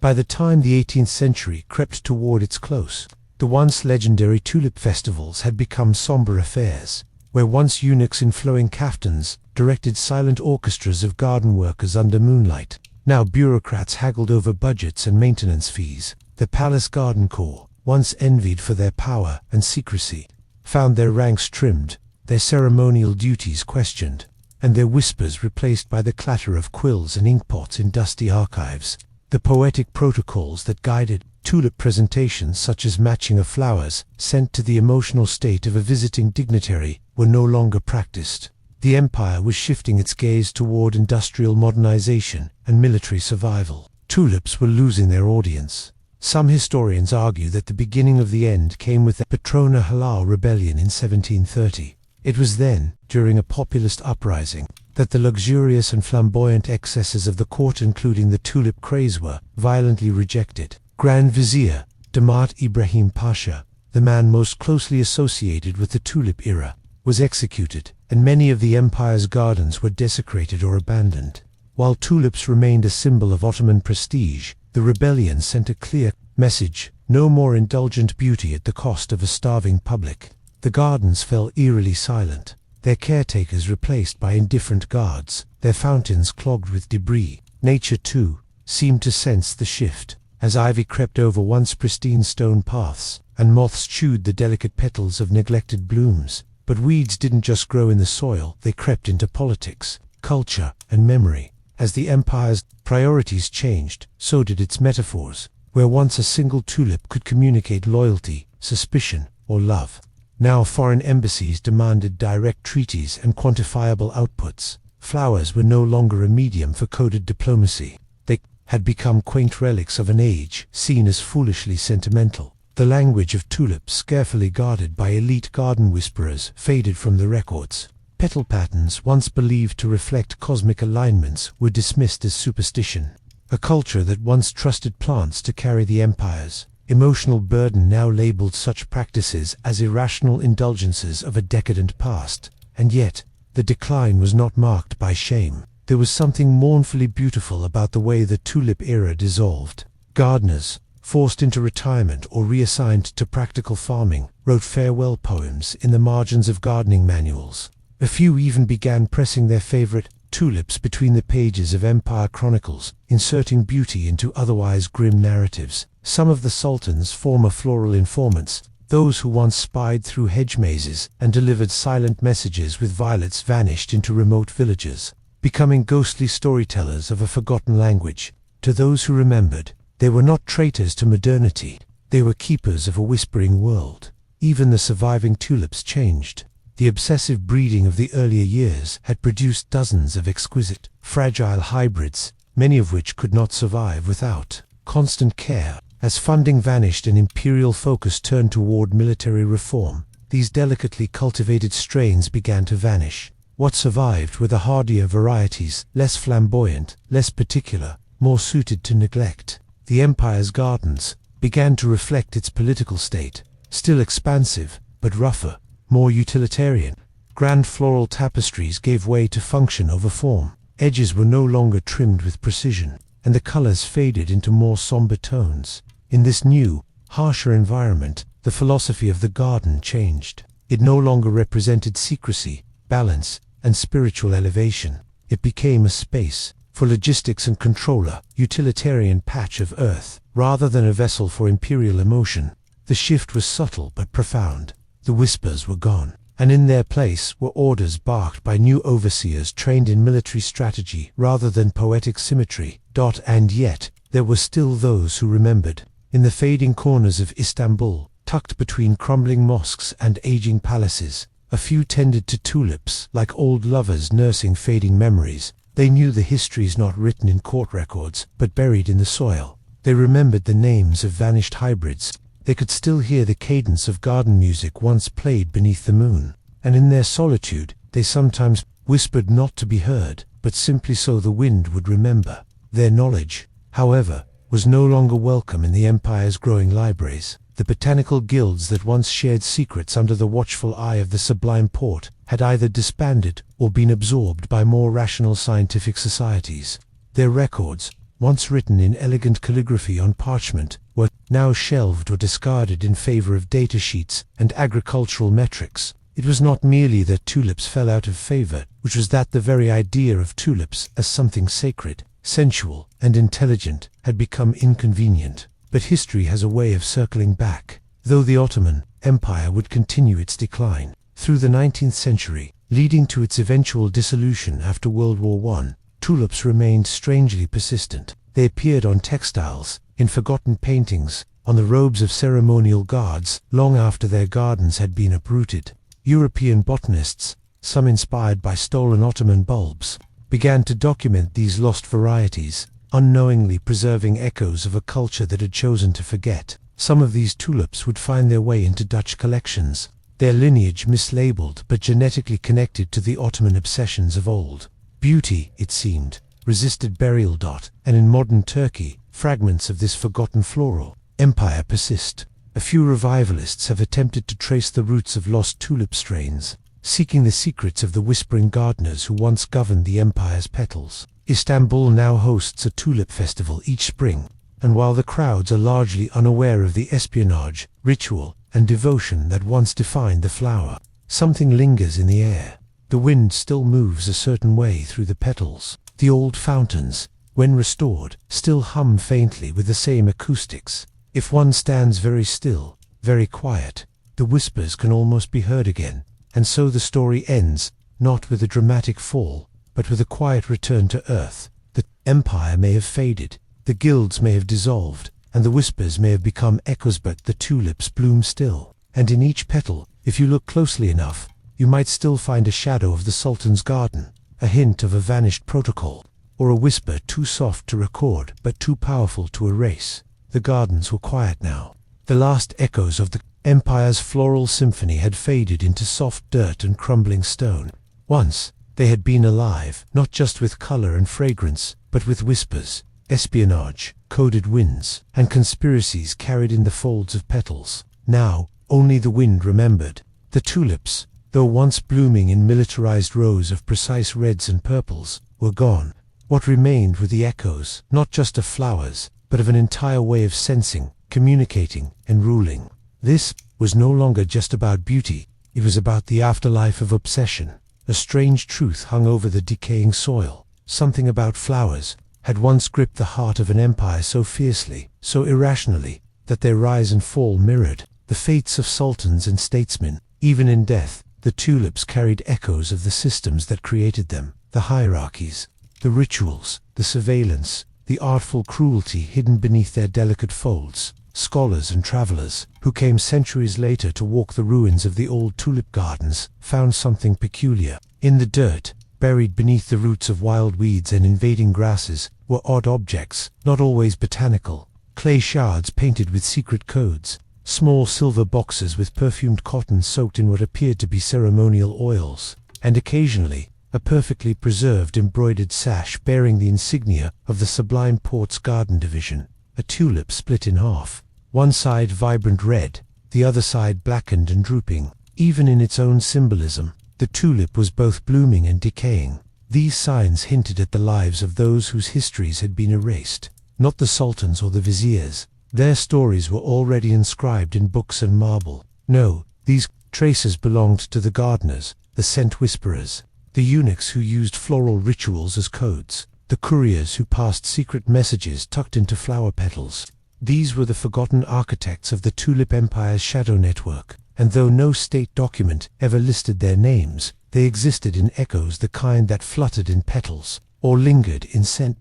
By the time the 18th century crept toward its close, the once legendary tulip festivals had become somber affairs, where once eunuchs in flowing kaftans directed silent orchestras of garden workers under moonlight. Now bureaucrats haggled over budgets and maintenance fees. The palace garden corps, once envied for their power and secrecy, found their ranks trimmed, their ceremonial duties questioned, and their whispers replaced by the clatter of quills and inkpots in dusty archives. The poetic protocols that guided tulip presentations, such as matching of flowers sent to the emotional state of a visiting dignitary, were no longer practiced. The empire was shifting its gaze toward industrial modernization and military survival. Tulips were losing their audience. Some historians argue that the beginning of the end came with the Petrona Halal rebellion in 1730. It was then, during a populist uprising, that the luxurious and flamboyant excesses of the court, including the tulip craze, were violently rejected. Grand Vizier Damat Ibrahim Pasha, the man most closely associated with the tulip era, was executed, and many of the empire's gardens were desecrated or abandoned. While tulips remained a symbol of Ottoman prestige, the rebellion sent a clear message: no more indulgent beauty at the cost of a starving public. The gardens fell eerily silent, their caretakers replaced by indifferent guards, their fountains clogged with debris. Nature, too, seemed to sense the shift, as ivy crept over once pristine stone paths, and moths chewed the delicate petals of neglected blooms. But weeds didn't just grow in the soil, they crept into politics, culture, and memory. As the empire's priorities changed, so did its metaphors. Where once a single tulip could communicate loyalty, suspicion, or love, now foreign embassies demanded direct treaties and quantifiable outputs. Flowers were no longer a medium for coded diplomacy. They had become quaint relics of an age seen as foolishly sentimental. The language of tulips, carefully guarded by elite garden whisperers, faded from the records. Petal patterns, once believed to reflect cosmic alignments, were dismissed as superstition. A culture that once trusted plants to carry the empire's emotional burden now labeled such practices as irrational indulgences of a decadent past. And yet, the decline was not marked by shame. There was something mournfully beautiful about the way the tulip era dissolved. Gardeners, forced into retirement or reassigned to practical farming, wrote farewell poems in the margins of gardening manuals. A few even began pressing their favorite tulips between the pages of empire chronicles, inserting beauty into otherwise grim narratives. Some of the sultan's former floral informants, those who once spied through hedge mazes and delivered silent messages with violets, vanished into remote villages, becoming ghostly storytellers of a forgotten language. To those who remembered, they were not traitors to modernity, they were keepers of a whispering world. Even the surviving tulips changed. The obsessive breeding of the earlier years had produced dozens of exquisite, fragile hybrids, many of which could not survive without constant care. As funding vanished and imperial focus turned toward military reform, these delicately cultivated strains began to vanish. What survived were the hardier varieties, less flamboyant, less particular, more suited to neglect. The empire's gardens began to reflect its political state, still expansive, but rougher, more utilitarian. Grand floral tapestries gave way to function over form. Edges were no longer trimmed with precision, and the colors faded into more somber tones. In this new, harsher environment, the philosophy of the garden changed. It no longer represented secrecy, balance, and spiritual elevation. It became a space for logistics and control, a utilitarian patch of earth, rather than a vessel for imperial emotion. The shift was subtle but profound. The whispers were gone, and in their place were orders barked by new overseers trained in military strategy rather than poetic symmetry. And yet, there were still those who remembered. In the fading corners of Istanbul, tucked between crumbling mosques and aging palaces, a few tended to tulips like old lovers nursing fading memories. They knew the histories not written in court records, but buried in the soil. They remembered the names of vanished hybrids. They could still hear the cadence of garden music once played beneath the moon. And in their solitude, they sometimes whispered not to be heard, but simply so the wind would remember. Their knowledge, however, was no longer welcome in the empire's growing libraries. The botanical guilds that once shared secrets under the watchful eye of the Sublime Porte had either disbanded or been absorbed by more rational scientific societies. Their records, once written in elegant calligraphy on parchment, were now shelved or discarded in favor of datasheets and agricultural metrics. It was not merely that tulips fell out of favor, which was that the very idea of tulips as something sacred sensual, and intelligent, had become inconvenient. But history has a way of circling back. Though the Ottoman Empire would continue its decline through the 19th century, leading to its eventual dissolution after World War I, tulips remained strangely persistent. They appeared on textiles, in forgotten paintings, on the robes of ceremonial guards, long after their gardens had been uprooted. European botanists, some inspired by stolen Ottoman bulbs, began to document these lost varieties, unknowingly preserving echoes of a culture that had chosen to forget. Some of these tulips would find their way into Dutch collections, their lineage mislabeled but genetically connected to the Ottoman obsessions of old. Beauty, it seemed, resisted burial. And in modern Turkey, fragments of this forgotten floral empire persist. A few revivalists have attempted to trace the roots of lost tulip strains, seeking the secrets of the whispering gardeners who once governed the empire's petals. Istanbul now hosts a tulip festival each spring, and while the crowds are largely unaware of the espionage, ritual, and devotion that once defined the flower, something lingers in the air. The wind still moves a certain way through the petals. The old fountains, when restored, still hum faintly with the same acoustics. If one stands very still, very quiet, the whispers can almost be heard again. And so the story ends, not with a dramatic fall, but with a quiet return to earth. The empire may have faded, the guilds may have dissolved, and the whispers may have become echoes, but the tulips bloom still. And in each petal, if you look closely enough, you might still find a shadow of the Sultan's garden, a hint of a vanished protocol, or a whisper too soft to record but too powerful to erase. The gardens were quiet now. The last echoes of the empire's floral symphony had faded into soft dirt and crumbling stone. Once, they had been alive, not just with color and fragrance, but with whispers, espionage, coded winds, and conspiracies carried in the folds of petals. Now, only the wind remembered. The tulips, though once blooming in militarized rows of precise reds and purples, were gone. What remained were the echoes, not just of flowers, but of an entire way of sensing, communicating, and ruling. This was no longer just about beauty, it was about the afterlife of obsession. A strange truth hung over the decaying soil. Something about flowers had once gripped the heart of an empire so fiercely, so irrationally, that their rise and fall mirrored the fates of sultans and statesmen. Even in death, the tulips carried echoes of the systems that created them, the hierarchies, the rituals, the surveillance, the artful cruelty hidden beneath their delicate folds. Scholars and travelers, who came centuries later to walk the ruins of the old tulip gardens, found something peculiar. In the dirt, buried beneath the roots of wild weeds and invading grasses, were odd objects, not always botanical. Clay shards painted with secret codes, small silver boxes with perfumed cotton soaked in what appeared to be ceremonial oils, and occasionally, a perfectly preserved embroidered sash bearing the insignia of the Sublime Port's garden division. A tulip split in half, one side vibrant red, the other side blackened and drooping. Even in its own symbolism, the tulip was both blooming and decaying. These signs hinted at the lives of those whose histories had been erased, not the sultans or the viziers. Their stories were already inscribed in books and marble. No, these traces belonged to the gardeners, the scent whisperers, the eunuchs who used floral rituals as codes, the couriers who passed secret messages tucked into flower petals. These were the forgotten architects of the Tulip Empire's shadow network, and though no state document ever listed their names, they existed in echoes, the kind that fluttered in petals, or lingered in scent.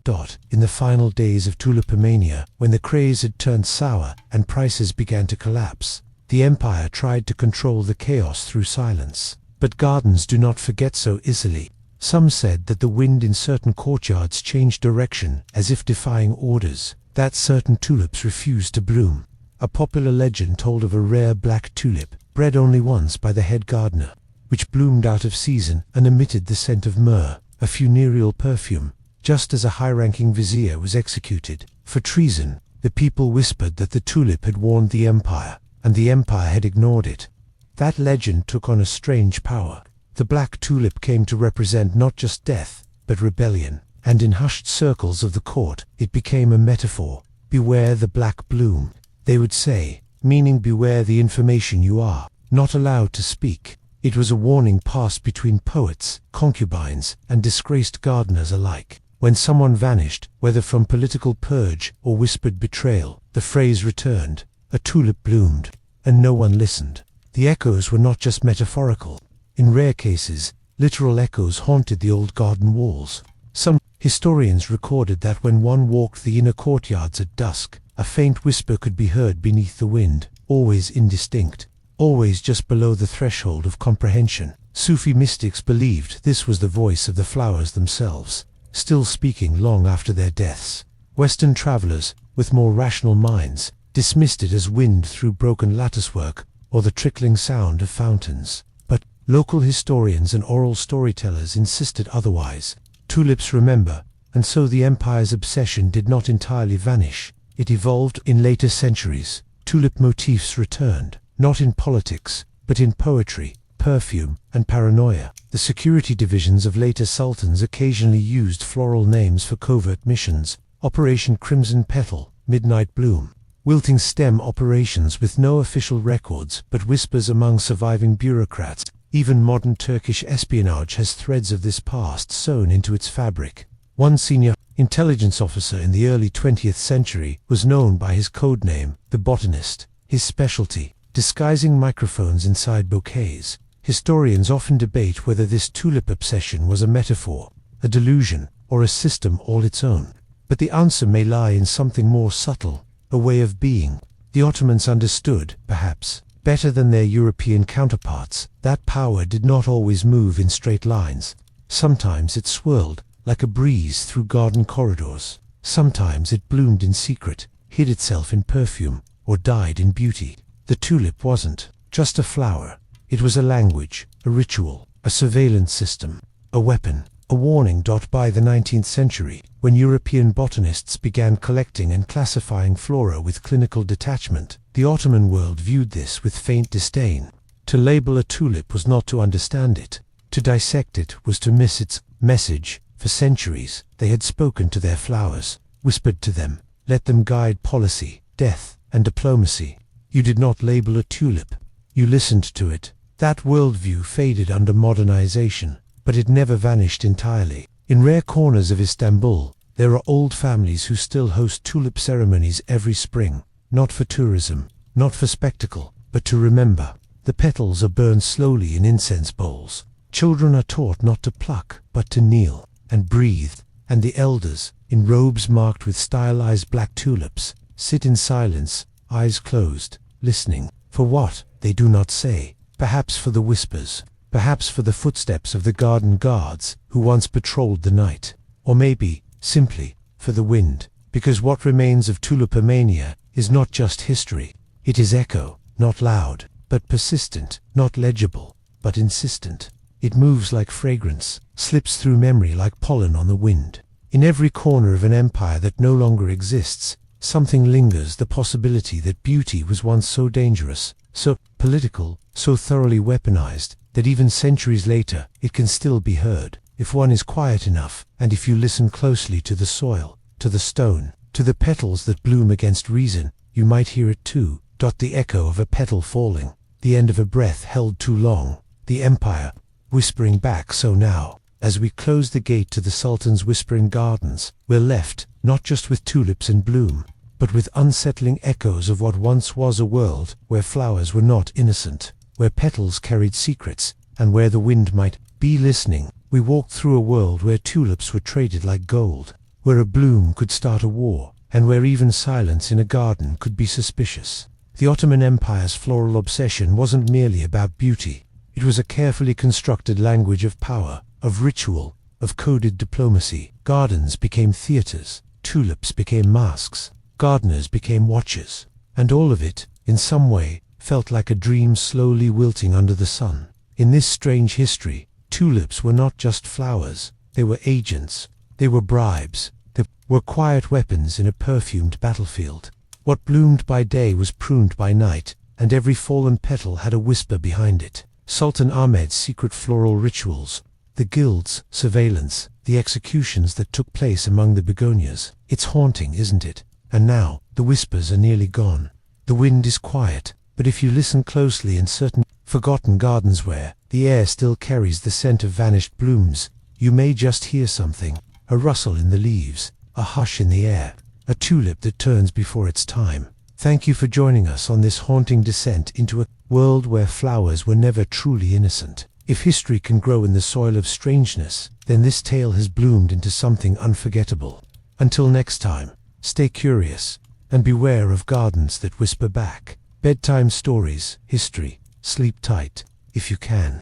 In the final days of tulipomania, when the craze had turned sour and prices began to collapse, the empire tried to control the chaos through silence. But gardens do not forget so easily. Some said that the wind in certain courtyards changed direction, as if defying orders, that certain tulips refused to bloom. A popular legend told of a rare black tulip, bred only once by the head gardener, which bloomed out of season and emitted the scent of myrrh, a funereal perfume. Just as a high-ranking vizier was executed for treason, the people whispered that the tulip had warned the empire, and the empire had ignored it. That legend took on a strange power. The black tulip came to represent not just death, but rebellion, and in hushed circles of the court, it became a metaphor. Beware the black bloom, they would say, meaning beware the information you are not allowed to speak. It was a warning passed between poets, concubines, and disgraced gardeners alike. When someone vanished, whether from political purge or whispered betrayal, the phrase returned, "A tulip bloomed," and no one listened. The echoes were not just metaphorical. In rare cases, literal echoes haunted the old garden walls. Some historians recorded that when one walked the inner courtyards at dusk, a faint whisper could be heard beneath the wind, always indistinct, always just below the threshold of comprehension. Sufi mystics believed this was the voice of the flowers themselves, still speaking long after their deaths. Western travelers, with more rational minds, dismissed it as wind through broken latticework or the trickling sound of fountains. But local historians and oral storytellers insisted otherwise. Tulips remember, and so the empire's obsession did not entirely vanish. It evolved in later centuries. Tulip motifs returned, not in politics, but in poetry, perfume, and paranoia. The security divisions of later sultans occasionally used floral names for covert missions: Operation Crimson Petal, Midnight Bloom. Wilting stem operations with no official records but whispers among surviving bureaucrats. Even modern Turkish espionage has threads of this past sewn into its fabric. One senior intelligence officer in the early 20th century was known by his code name, the Botanist, his specialty, disguising microphones inside bouquets. Historians often debate whether this tulip obsession was a metaphor, a delusion, or a system all its own. But the answer may lie in something more subtle, a way of being. The Ottomans understood, perhaps, better than their European counterparts, that power did not always move in straight lines. Sometimes it swirled, like a breeze through garden corridors. Sometimes it bloomed in secret, hid itself in perfume, or died in beauty. The tulip wasn't just a flower. It was a language, a ritual, a surveillance system, a weapon, a warning. By the 19th century, when European botanists began collecting and classifying flora with clinical detachment, the Ottoman world viewed this with faint disdain. To label a tulip was not to understand it. To dissect it was to miss its message. For centuries, they had spoken to their flowers, whispered to them, let them guide policy, death, and diplomacy. You did not label a tulip. You listened to it. That worldview faded under modernization, but it never vanished entirely. In rare corners of Istanbul, there are old families who still host tulip ceremonies every spring, not for tourism, not for spectacle, but to remember. The petals are burned slowly in incense bowls. Children are taught not to pluck, but to kneel and breathe, and the elders, in robes marked with stylized black tulips, sit in silence, eyes closed, listening. For what? They do not say. Perhaps for the whispers, perhaps for the footsteps of the garden guards who once patrolled the night, or maybe, simply, for the wind, because what remains of tulipomania is not just history. It is echo, not loud, but persistent, not legible, but insistent. It moves like fragrance, slips through memory like pollen on the wind. In every corner of an empire that no longer exists, something lingers, the possibility that beauty was once so dangerous, so political, so thoroughly weaponized, that even centuries later, it can still be heard, if one is quiet enough, and if you listen closely to the soil, to the stone, to the petals that bloom against reason. You might hear it too. The echo of a petal falling, the end of a breath held too long, the empire whispering back. So now, as we close the gate to the Sultan's whispering gardens, we're left, not just with tulips in bloom, but with unsettling echoes of what once was a world where flowers were not innocent, where petals carried secrets, and where the wind might be listening. We walked through a world where tulips were traded like gold, where a bloom could start a war, and where even silence in a garden could be suspicious. The Ottoman Empire's floral obsession wasn't merely about beauty. It was a carefully constructed language of power, of ritual, of coded diplomacy. Gardens became theaters, tulips became masks, gardeners became watchers, and all of it, in some way, felt like a dream slowly wilting under the sun. In this strange history, tulips were not just flowers, they were agents, they were bribes, they were quiet weapons in a perfumed battlefield. What bloomed by day was pruned by night, and every fallen petal had a whisper behind it. Sultan Ahmed's secret floral rituals, the guilds, surveillance, the executions that took place among the begonias. It's haunting, isn't it? And now, the whispers are nearly gone. The wind is quiet, but if you listen closely in certain forgotten gardens where the air still carries the scent of vanished blooms, you may just hear something. a rustle in the leaves, a hush in the air, a tulip that turns before its time. Thank you for joining us on this haunting descent into a world where flowers were never truly innocent. If history can grow in the soil of strangeness, then this tale has bloomed into something unforgettable. Until next time, stay curious, and beware of gardens that whisper back. Bedtime stories, history, sleep tight, if you can.